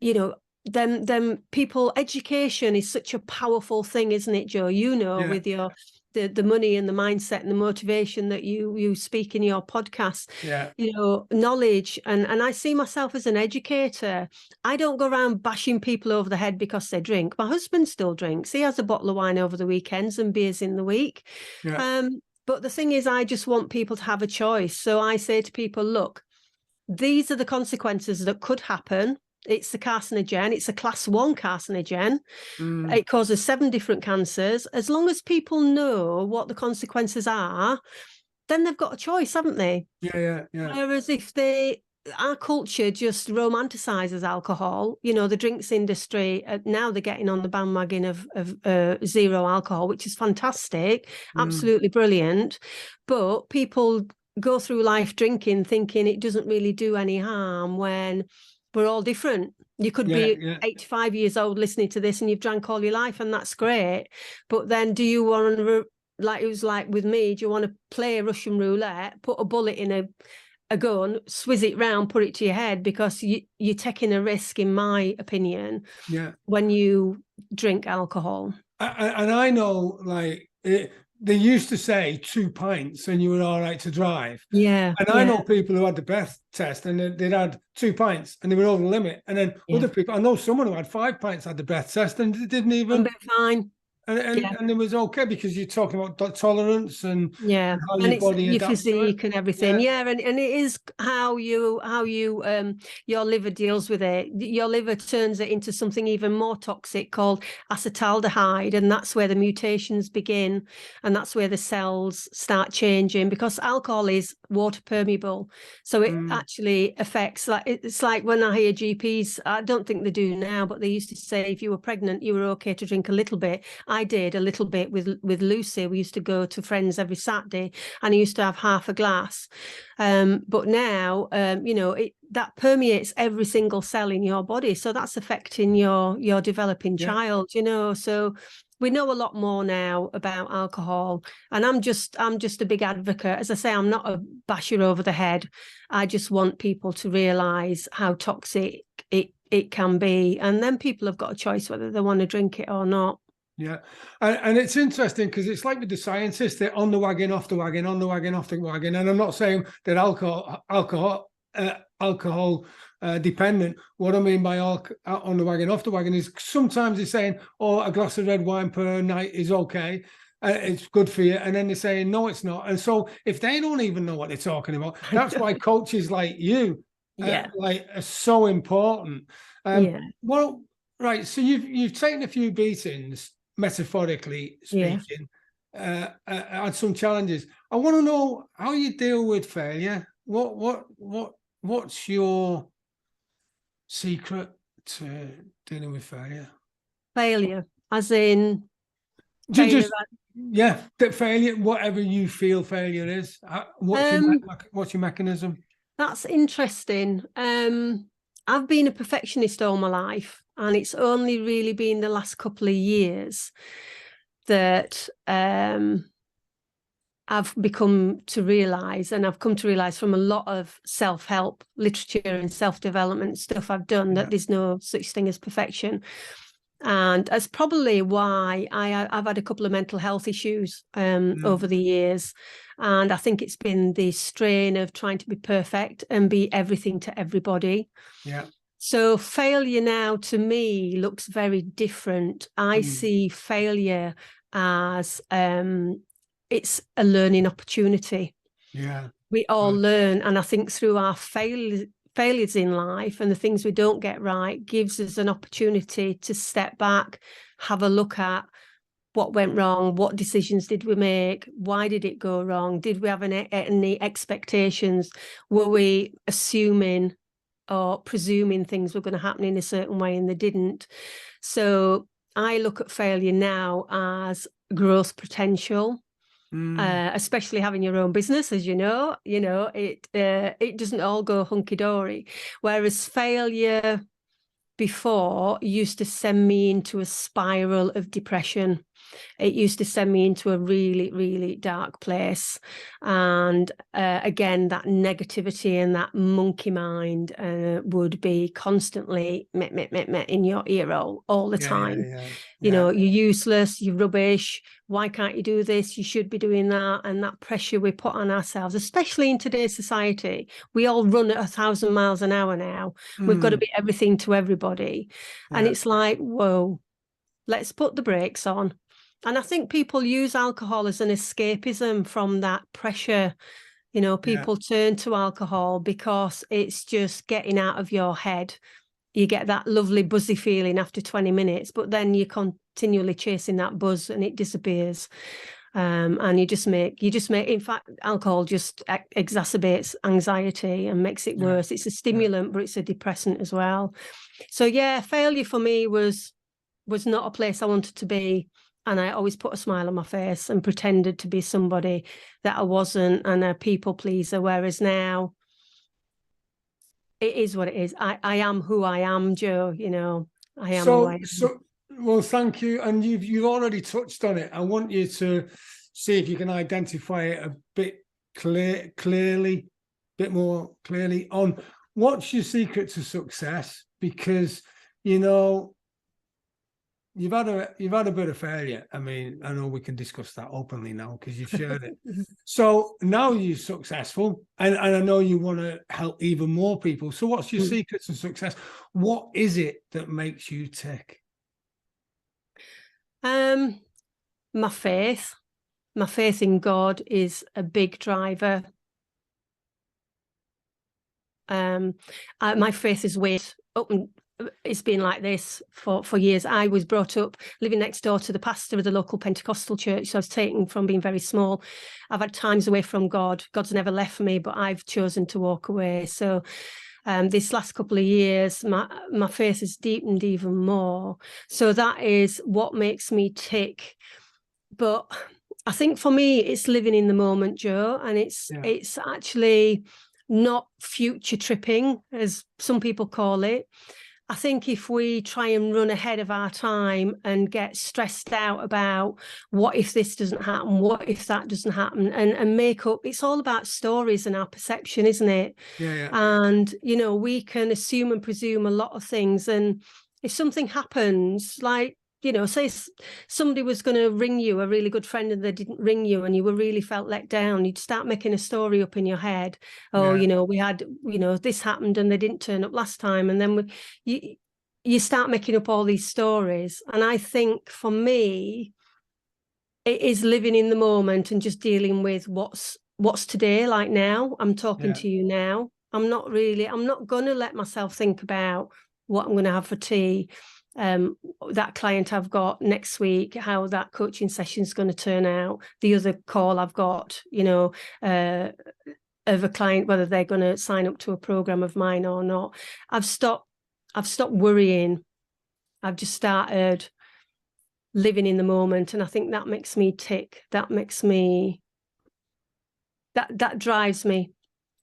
you know, then people, education is such a powerful thing, isn't it, Joe? You know, with your the money and the mindset and the motivation that you speak in your podcast, you know, knowledge. And I see myself as an educator. I don't go around bashing people over the head because they drink. My husband still drinks. He has a bottle of wine over the weekends and beers in the week. But the thing is, I just want people to have a choice. So I say to people, look, these are the consequences that could happen. It's the carcinogen. It's a class 1 carcinogen. It causes 7 different cancers. As long as people know what the consequences are, then they've got a choice, haven't they? Yeah. Whereas if our culture just romanticizes alcohol, you know, the drinks industry, now they're getting on the bandwagon of zero alcohol, which is fantastic, absolutely brilliant. But people go through life drinking, thinking it doesn't really do any harm, when we're all different. You could be 85 years old listening to this and you've drank all your life, and that's great. But then do you want to, like it was like with me, do you want to play Russian roulette, put a bullet in a gun, swizz it round, put it to your head? Because you're taking a risk, in my opinion, when you drink alcohol. And I know, like, they used to say 2 pints and you were all right to drive. And I know people who had the breath test and they'd had 2 pints and they were over the limit. And then other people, I know someone who had 5 pints had the breath test and they didn't even. Fine. And it was okay, because you're talking about tolerance and how and your body your adapts physique to it. and everything. And it is how you your liver deals with it. Your liver turns it into something even more toxic called acetaldehyde, and that's where the mutations begin, and that's where the cells start changing, because alcohol is water permeable, so it actually affects, like, it's like when I hear GPs, I don't think they do now, but they used to say if you were pregnant you were okay to drink a little bit. I did a little bit with Lucy. We used to go to friends every Saturday and I used to have half a glass. But now, you know, that permeates every single cell in your body. So that's affecting your developing child, you know. So we know a lot more now about alcohol, and I'm just a big advocate. As I say, I'm not a basher over the head. I just want people to realise how toxic it it can be. And then people have got a choice whether they want to drink it or not. Yeah. And it's interesting because it's like with the scientists, they're on the wagon, off the wagon, on the wagon, off the wagon. And I'm not saying that alcohol dependent. What I mean by on the wagon, off the wagon is sometimes they're saying, oh, a glass of red wine per night is okay. It's good for you. And then they're saying, no, it's not. And so if they don't even know what they're talking about, that's why coaches like you are so important. Well, right. So you've taken a few beatings, metaphorically speaking, had some challenges. I want to know how you deal with failure. What's your secret to dealing with failure? Failure, as in that failure, whatever you feel failure is. What's your mechanism? That's interesting. I've been a perfectionist all my life, and it's only really been the last couple of years that I've come to realise from a lot of self-help literature and self-development stuff I've done that there's no such thing as perfection. And that's probably why I've had a couple of mental health issues over the years. And I think it's been the strain of trying to be perfect and be everything to everybody. Yeah. So failure now to me looks very different. I see failure as it's a learning opportunity. Yeah. We all learn. And I think through our failures in life and the things we don't get right gives us an opportunity to step back, have a look at what went wrong, what decisions did we make, why did it go wrong, did we have any expectations, were we assuming or presuming things were going to happen in a certain way and they didn't. So I look at failure now as growth potential. Especially having your own business, as you know, it doesn't all go hunky-dory. Whereas failure before used to send me into a spiral of depression. It used to send me into a really, really dark place. And again, that negativity and that monkey mind would be constantly in your ear all the time. You know, you're useless, you're rubbish. Why can't you do this? You should be doing that. And that pressure we put on ourselves, especially in today's society. We all run at 1,000 miles an hour now. We've got to be everything to everybody. And it's like, whoa, let's put the brakes on. And I think people use alcohol as an escapism from that pressure. You know, people turn to alcohol because it's just getting out of your head. You get that lovely buzzy feeling after 20 minutes, but then you're continually chasing that buzz and it disappears. And you just make, in fact, alcohol just exacerbates anxiety and makes it worse. It's a stimulant, but it's a depressant as well. So failure for me was not a place I wanted to be. And I always put a smile on my face and pretended to be somebody that I wasn't, and a people pleaser. Whereas now, it is what it is. I am who I am, Joe. You know, I am who I am. Well, thank you. And you've already touched on it. I want you to see if you can identify it a bit more clearly on what's your secret to success, because you know you've had a bit of failure. I mean, I know we can discuss that openly now because you've shared it. So now you're successful, and I know you want to help even more people. So what's your secret to success? What is it that makes you tick? My faith in God is a big driver. My faith is weight up, and it's been like this for years. I was brought up living next door to the pastor of the local Pentecostal church, so I was taken from being very small. I've had times away from God. God's never left me, but I've chosen to walk away. So this last couple of years, my faith has deepened even more. So that is what makes me tick. But I think for me, it's living in the moment, Joe, and it's actually not future tripping, as some people call it. I think if we try and run ahead of our time and get stressed out about what if this doesn't happen, what if that doesn't happen, and make up, it's all about stories and our perception, isn't it? Yeah. And, you know, we can assume and presume a lot of things. And if something happens, like, you know, say somebody was going to ring you, a really good friend, and they didn't ring you and you were really felt let down, you'd start making a story up in your head. Oh, Yeah. you know, we had, you know, this happened and they didn't turn up last time. And then you start making up all these stories. And I think for me, it is living in the moment and just dealing with what's today, like now. I'm talking to you now. I'm not going to let myself think about what I'm going to have for tea, that client I've got next week, how that coaching session is going to turn out, the other call I've got, you know, of a client, whether they're going to sign up to a program of mine or not. I've stopped worrying. I've just started living in the moment, and I think that makes me tick. That makes me, that drives me.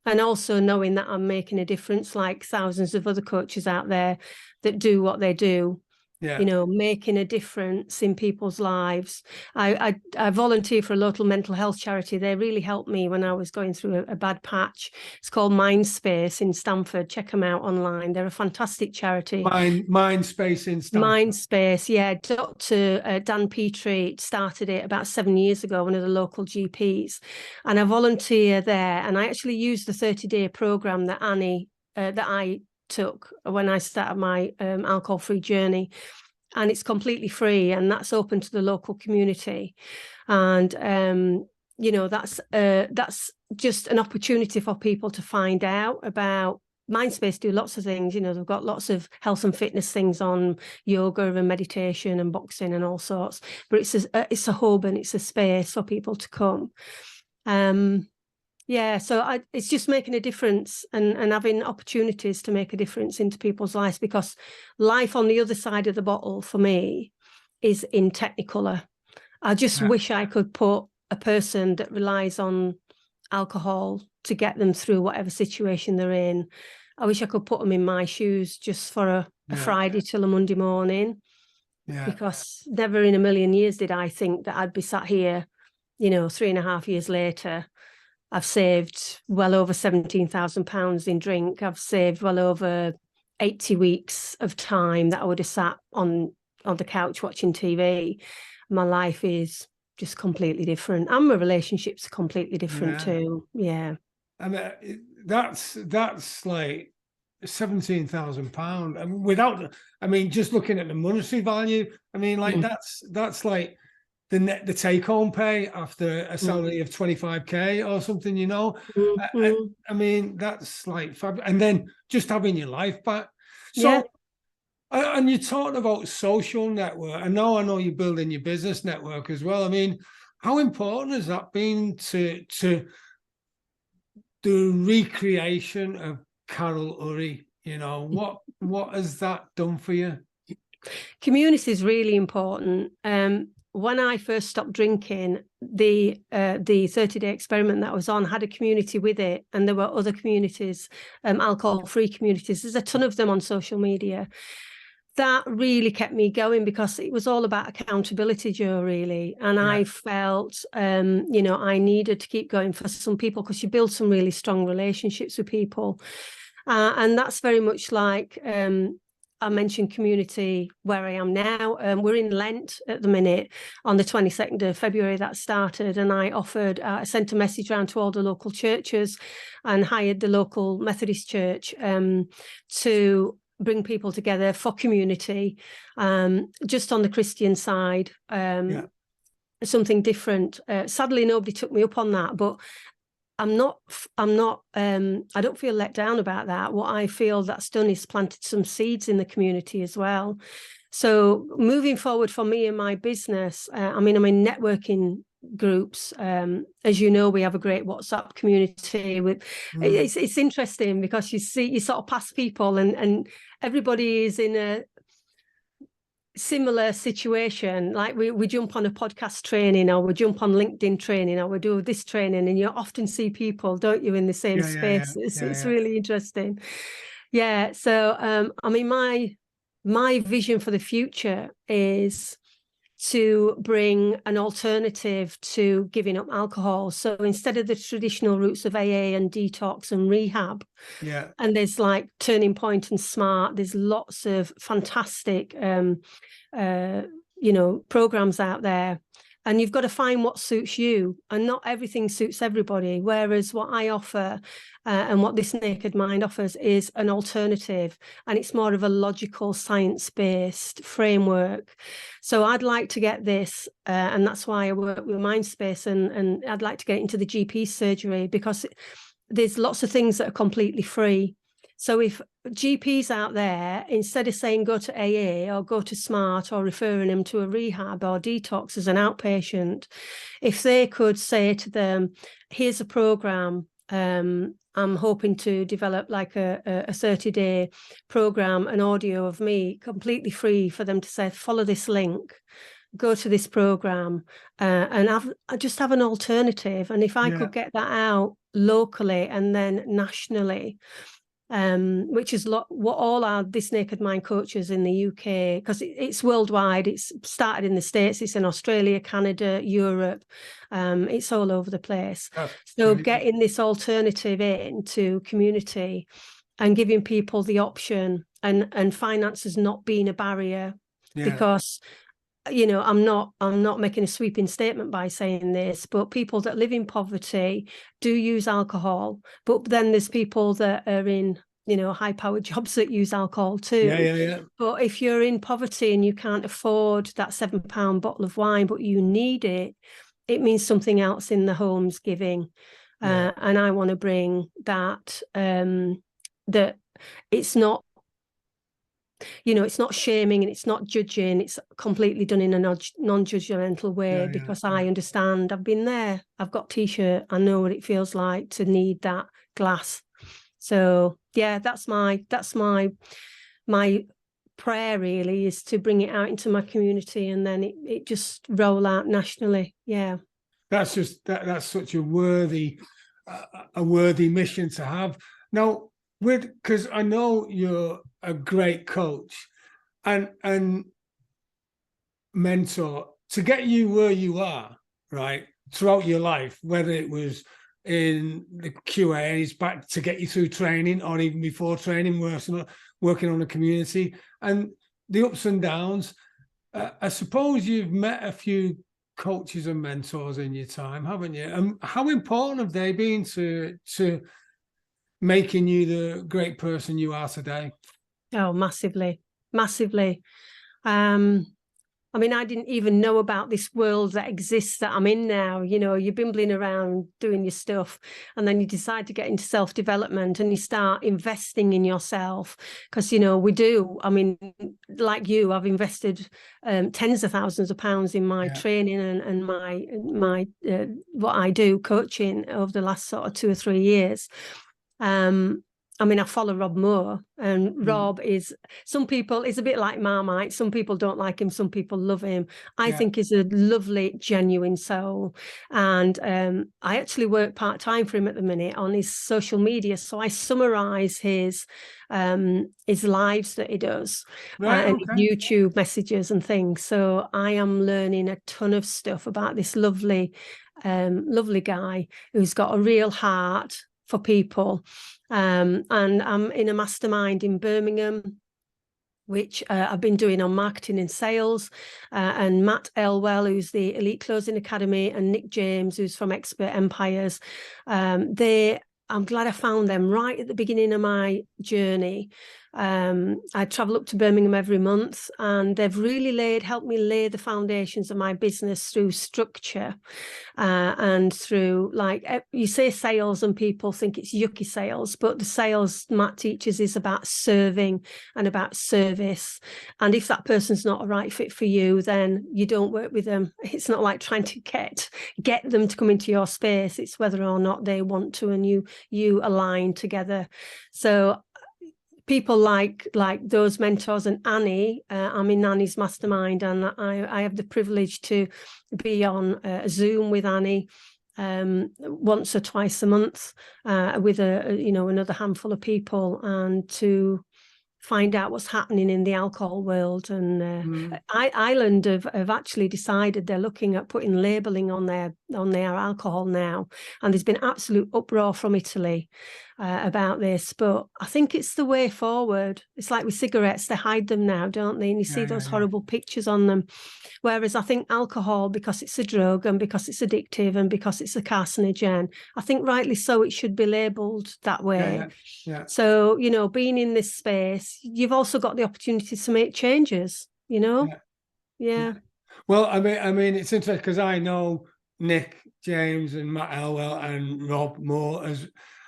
And also knowing that I'm making a difference, like thousands of other coaches out there that do what they do. Yeah. You know, making a difference in people's lives. I volunteer for a local mental health charity. They really helped me when I was going through a bad patch. It's called Mindspace in Stamford. Check them out online. They're a fantastic charity. Mindspace in Stamford. Mindspace, yeah. Dr. Dan Petrie started it about 7 years ago, one of the local GPs. And I volunteer there. And I actually used the 30-day program that I took when I started my alcohol-free journey, and it's completely free, and that's open to the local community. And you know, that's just an opportunity for people to find out about. Mindspace do lots of things, you know, they've got lots of health and fitness things on, yoga and meditation and boxing and all sorts, but it's a hub and it's a space for people to come. Yeah, so it's just making a difference and having opportunities to make a difference into people's lives, because life on the other side of the bottle for me is in Technicolor. I just wish I could put a person that relies on alcohol to get them through whatever situation they're in. I wish I could put them in my shoes just for a Friday till a Monday morning, because never in a million years did I think that I'd be sat here, you know, 3.5 years later. I've saved well over £17,000 in drink. I've saved well over 80 weeks of time that I would have sat on the couch watching TV. My life is just completely different, and my relationships are completely different too. Yeah, I mean, that's like £17,000. I mean, without, I mean, just looking at the monetary value, I mean, like that's like the take-home pay after a salary of 25k or something, you know. I mean, that's like fabulous. And then just having your life back. So, and you talked about social network. I know you're building your business network as well. I mean, how important has that been to the recreation of Carol Urry? You know, what has that done for you? Community is really important. When I first stopped drinking, the 30-day experiment that I was on had a community with it, and there were other communities, alcohol-free communities. There's a ton of them on social media. That really kept me going, because it was all about accountability, Joe, really. And I felt, you know, I needed to keep going for some people, because you build some really strong relationships with people. And that's very much like, I mentioned community where I am now. We're in Lent at the minute. On the 22nd of February that started, and I offered, I sent a message around to all the local churches and hired the local Methodist church to bring people together for community, just on the Christian side, something different. Sadly, nobody took me up on that, but I don't feel let down about that. What I feel that's done is planted some seeds in the community as well. So moving forward for me and my business, I'm in networking groups. As you know, we have a great WhatsApp community with, it's interesting, because you sort of pass people and everybody is in a similar situation. Like we jump on a podcast training, or we jump on LinkedIn training, or we do this training, and you often see people, don't you, in the same space. It's really interesting. Yeah. So, I mean, my vision for the future is to bring an alternative to giving up alcohol. So instead of the traditional routes of AA and detox and rehab, Yeah. and there's like Turning Point and Smart, there's lots of fantastic, programs out there. And you've got to find what suits you, and not everything suits everybody. Whereas what I offer and what this Naked Mind offers is an alternative, and it's more of a logical, science-based framework. So I'd like to get this, and that's why I work with Mindspace, and I'd like to get into the GP surgery, because there's lots of things that are completely free. So if GPs out there, instead of saying go to AA or go to Smart or referring them to a rehab or detox as an outpatient, if they could say to them, here's a program, I'm hoping to develop like a 30-day program, an audio of me completely free for them to say, follow this link, go to this program, and just have an alternative. And if I could get that out locally and then nationally, which is what all our This Naked Mind coaches in the UK, because it's worldwide. It's started in the States, it's in Australia, Canada, Europe, it's all over the place. So getting this alternative into community and giving people the option, and finances not being a barrier, because I'm not making a sweeping statement by saying this, but people that live in poverty do use alcohol. But then there's people that are in, high-powered jobs that use alcohol too. But if you're in poverty and you can't afford that £7 bottle of wine, but you need it, it means something else in the home's giving. And I want to bring that, that it's not, it's not shaming and it's not judging. It's completely done in a non-judgmental way, because I understand. I've been there. I've got T-shirt. I know what it feels like to need that glass. So yeah, that's my prayer really, is to bring it out into my community, and then it just roll out nationally. Yeah. That's just that's such a worthy mission to have. Now, because I know you're a great coach and mentor, to get you where you are, right, throughout your life, whether it was in the QAs, back to get you through training, or even before training, working on a community, and the ups and downs. I suppose you've met a few coaches and mentors in your time, haven't you? How important have they been to making you the great person you are today? Oh, massively. I mean, I didn't even know about this world that exists that I'm in now. You're bimbling around doing your stuff, and then you decide to get into self-development, and you start investing in yourself, because, we do. I mean, like you, I've invested tens of thousands of pounds in my training and my what I do, coaching, over the last sort of 2 or 3 years. I mean, I follow Rob Moore, and Rob is a bit like Marmite. Some people don't like him, some people love him. I think he's a lovely, genuine soul. And I actually work part-time for him at the minute on his social media. So I summarize his lives that he does, and YouTube messages and things. So I am learning a ton of stuff about this lovely guy who's got a real heart for people. And I'm in a mastermind in Birmingham, which I've been doing on marketing and sales, and Matt Elwell, who's the Elite Closing Academy, and Nick James, who's from Expert Empires. I'm glad I found them right at the beginning of my journey. I travel up to Birmingham every month, and they've really helped me lay the foundations of my business through structure, and through, like, you say sales and people think it's yucky sales, but the sales Matt teaches is about serving and about service. And if that person's not a right fit for you, then you don't work with them. It's not like trying to get them to come into your space. It's whether or not they want to, and you align together. So people like those mentors, and Annie, I'm in Annie's mastermind, and I have the privilege to be on Zoom with Annie, once or twice a month with another handful of people, and to find out what's happening in the alcohol world. And Ireland have actually decided they're looking at putting labelling on their alcohol now, and there's been absolute uproar from Italy about this. But I think it's the way forward. It's like with cigarettes, they hide them now, don't they? And you see those horrible pictures on them. Whereas I think alcohol, because it's a drug and because it's addictive and because it's a carcinogen, I think rightly so, it should be labelled that way. So, being in this space, you've also got the opportunity to make changes, Yeah. Well, I mean, it's interesting because I know Nick, James, and Matt Elwell and Rob Moore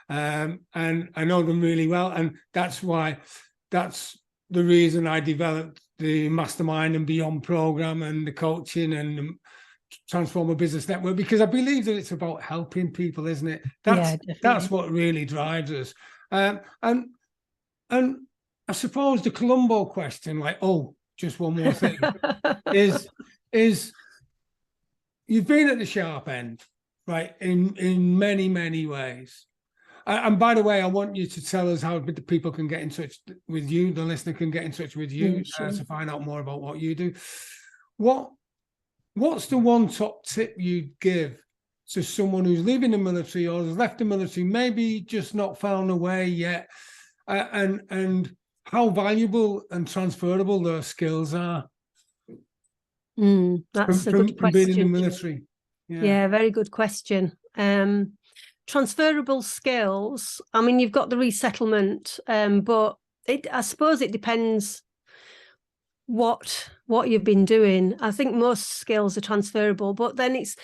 and I know them really well, and that's the reason I developed the Mastermind and Beyond program and the coaching and the Transformer Business Network, because I believe that it's about helping people, isn't it? That's what really drives us. And I suppose the Columbo question, like, just one more thing, is you've been at the sharp end, right? In many, many ways. And by the way, I want you to tell us how the people can get in touch with you, the listener can get in touch with you to find out more about what you do. What's the one top tip you'd give to someone who's leaving the military or has left the military, maybe just not found a way yet, and how valuable and transferable those skills are? That's a good question. From being in the military. Yeah, very good question. Transferable skills, I mean, you've got the resettlement, but I suppose it depends what you've been doing. I think most skills are transferable, but then it's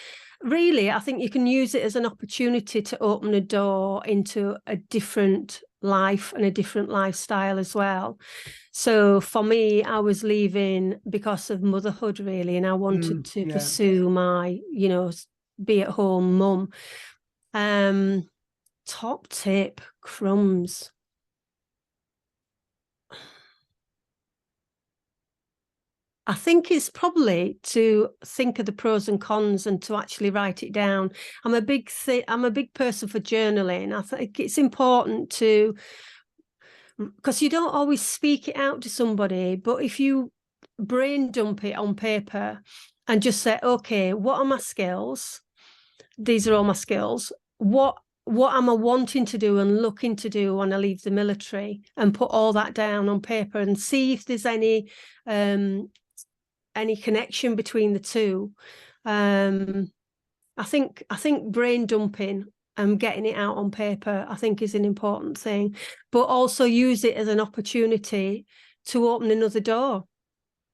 really, I think you can use it as an opportunity to open a door into a different life and a different lifestyle as well. So for me, I was leaving because of motherhood, really, and I wanted to pursue my, be at home mum. Top tip, crumbs. I think it's probably to think of the pros and cons and to actually write it down. I'm a big person for journaling. I think it's important to, because you don't always speak it out to somebody, but if you brain dump it on paper and just say, okay, what are my skills? These are all my skills. What am I wanting to do and looking to do when I leave the military, and put all that down on paper and see if there's any connection between the two. I think brain dumping and getting it out on paper, I think, is an important thing, but also use it as an opportunity to open another door.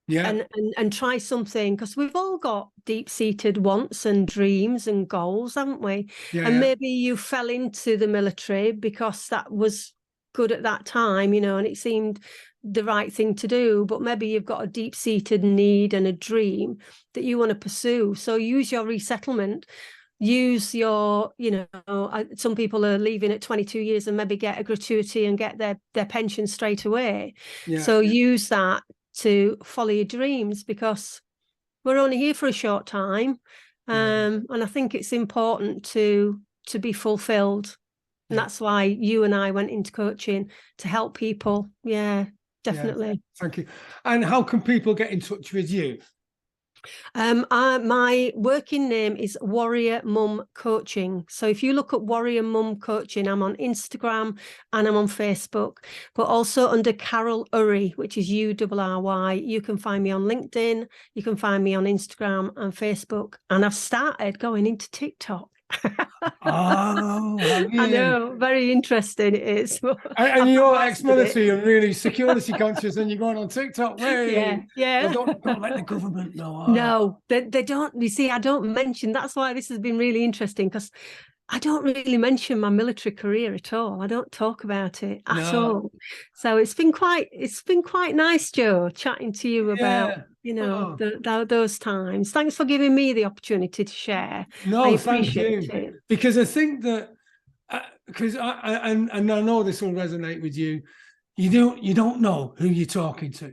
And try something, because we've all got deep-seated wants and dreams and goals, haven't we? And maybe you fell into the military because that was good at that time, and it seemed the right thing to do, but maybe you've got a deep-seated need and a dream that you want to pursue. So use your resettlement, use your, some people are leaving at 22 years and maybe get a gratuity and get their pension straight away. So use that to follow your dreams, because we're only here for a short time. And I think it's important to be fulfilled. And that's why you and I went into coaching, to help people. Yeah, definitely. Thank you. And how can people get in touch with you? My working name is Warrior Mum Coaching. So if you look at Warrior Mum Coaching, I'm on Instagram and I'm on Facebook, but also under Carol Urry, which is URRY. You can find me on LinkedIn. You can find me on Instagram and Facebook. And I've started going into TikTok. Oh, I know, very interesting it is. And you're ex-military and really security conscious, and you're going on TikTok. Yeah. Well, don't let the government know. No, they don't. You see, I don't mention. That's why this has been really interesting, because I don't really mention my military career at all. I don't talk about it at all. So it's been quite nice, Joe, chatting to you about those times. Thanks for giving me the opportunity to share. No, I appreciate thank you. it. Because I think that because I know this will resonate with you. You don't know who you're talking to.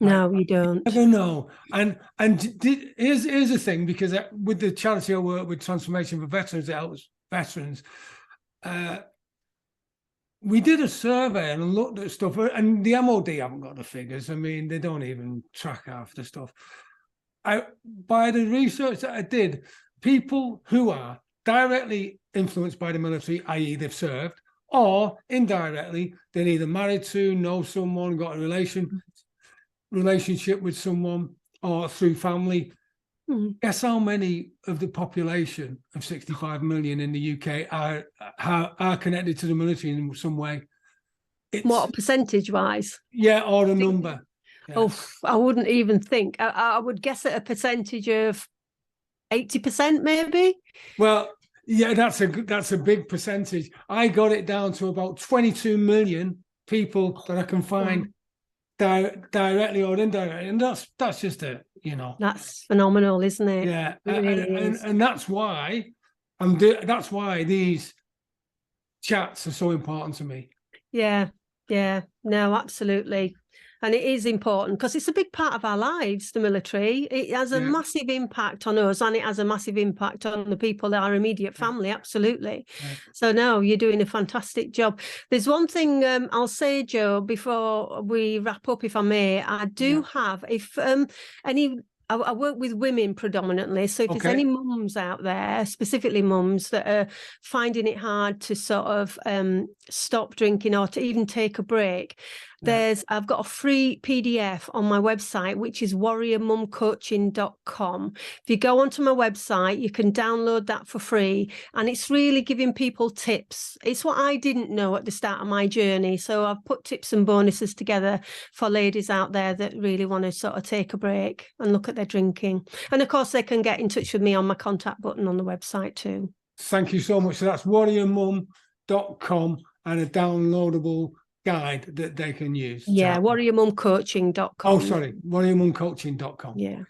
No, you don't. I don't know. And here's the thing, because with the charity I work with, Transformation for Veterans, that helps veterans. We did a survey and looked at stuff, and the MOD haven't got the figures. I mean, they don't even track half the stuff. By the research that I did, people who are directly influenced by the military, i.e. they've served, or indirectly, they're either married to, know someone, got a relationship with someone, or through family. Guess how many of the population of 65 million in the UK are connected to the military in some way? What, percentage-wise? Yeah, or a number. Yeah. Oh, I wouldn't even think. I would guess at a percentage of 80%, maybe. Well, yeah, that's a big percentage. I got it down to about 22 million people that I can find directly or indirectly, and that's just it, you know. That's phenomenal, isn't it? Yeah, It really is. and that's why that's why these chats are so important to me. Yeah, no, absolutely. And it is important because it's a big part of our lives, the military. It has a massive impact on us, and it has a massive impact on the people, our immediate family, absolutely. Yeah. So no, you're doing a fantastic job. There's one thing I'll say, Joe, before we wrap up, if I may. I do have, if I work with women predominantly, so if there's any mums out there, specifically mums, that are finding it hard to sort of stop drinking or to even take a break, I've got a free PDF on my website, which is warriormumcoaching.com. If you go onto my website, you can download that for free, and it's really giving people tips. It's what I didn't know at the start of my journey, so I've put tips and bonuses together for ladies out there that really want to sort of take a break and look at their drinking. And of course, they can get in touch with me on my contact button on the website too. Thank you so much. So that's warriormum.com, and a downloadable guide that they can use. Yeah, warriormumcoaching.com. Oh, sorry, warriormumcoaching.com. Yeah.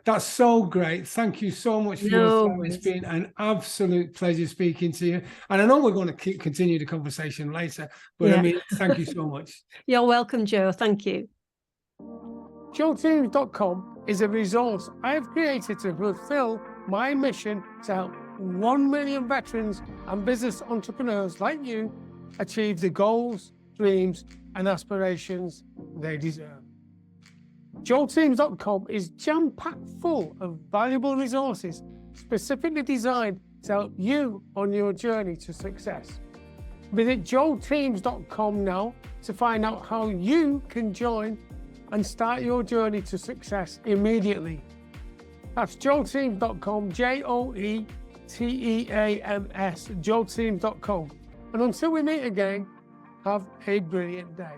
That's so great. Thank you so much for your time. It's been an absolute pleasure speaking to you. And I know we're going to continue the conversation later, but I mean, thank you so much. You're welcome, Joe. Thank you. JoeTeams.com is a resource I've created to fulfill my mission to help 1 million veterans and business entrepreneurs like you achieve the goals, dreams, and aspirations they deserve. JoeTeams.com is jam-packed full of valuable resources specifically designed to help you on your journey to success. Visit JoeTeams.com now to find out how you can join and start your journey to success immediately. That's JoeTeams.com, JoeTeams, JoeTeams.com. And until we meet again, have a brilliant day.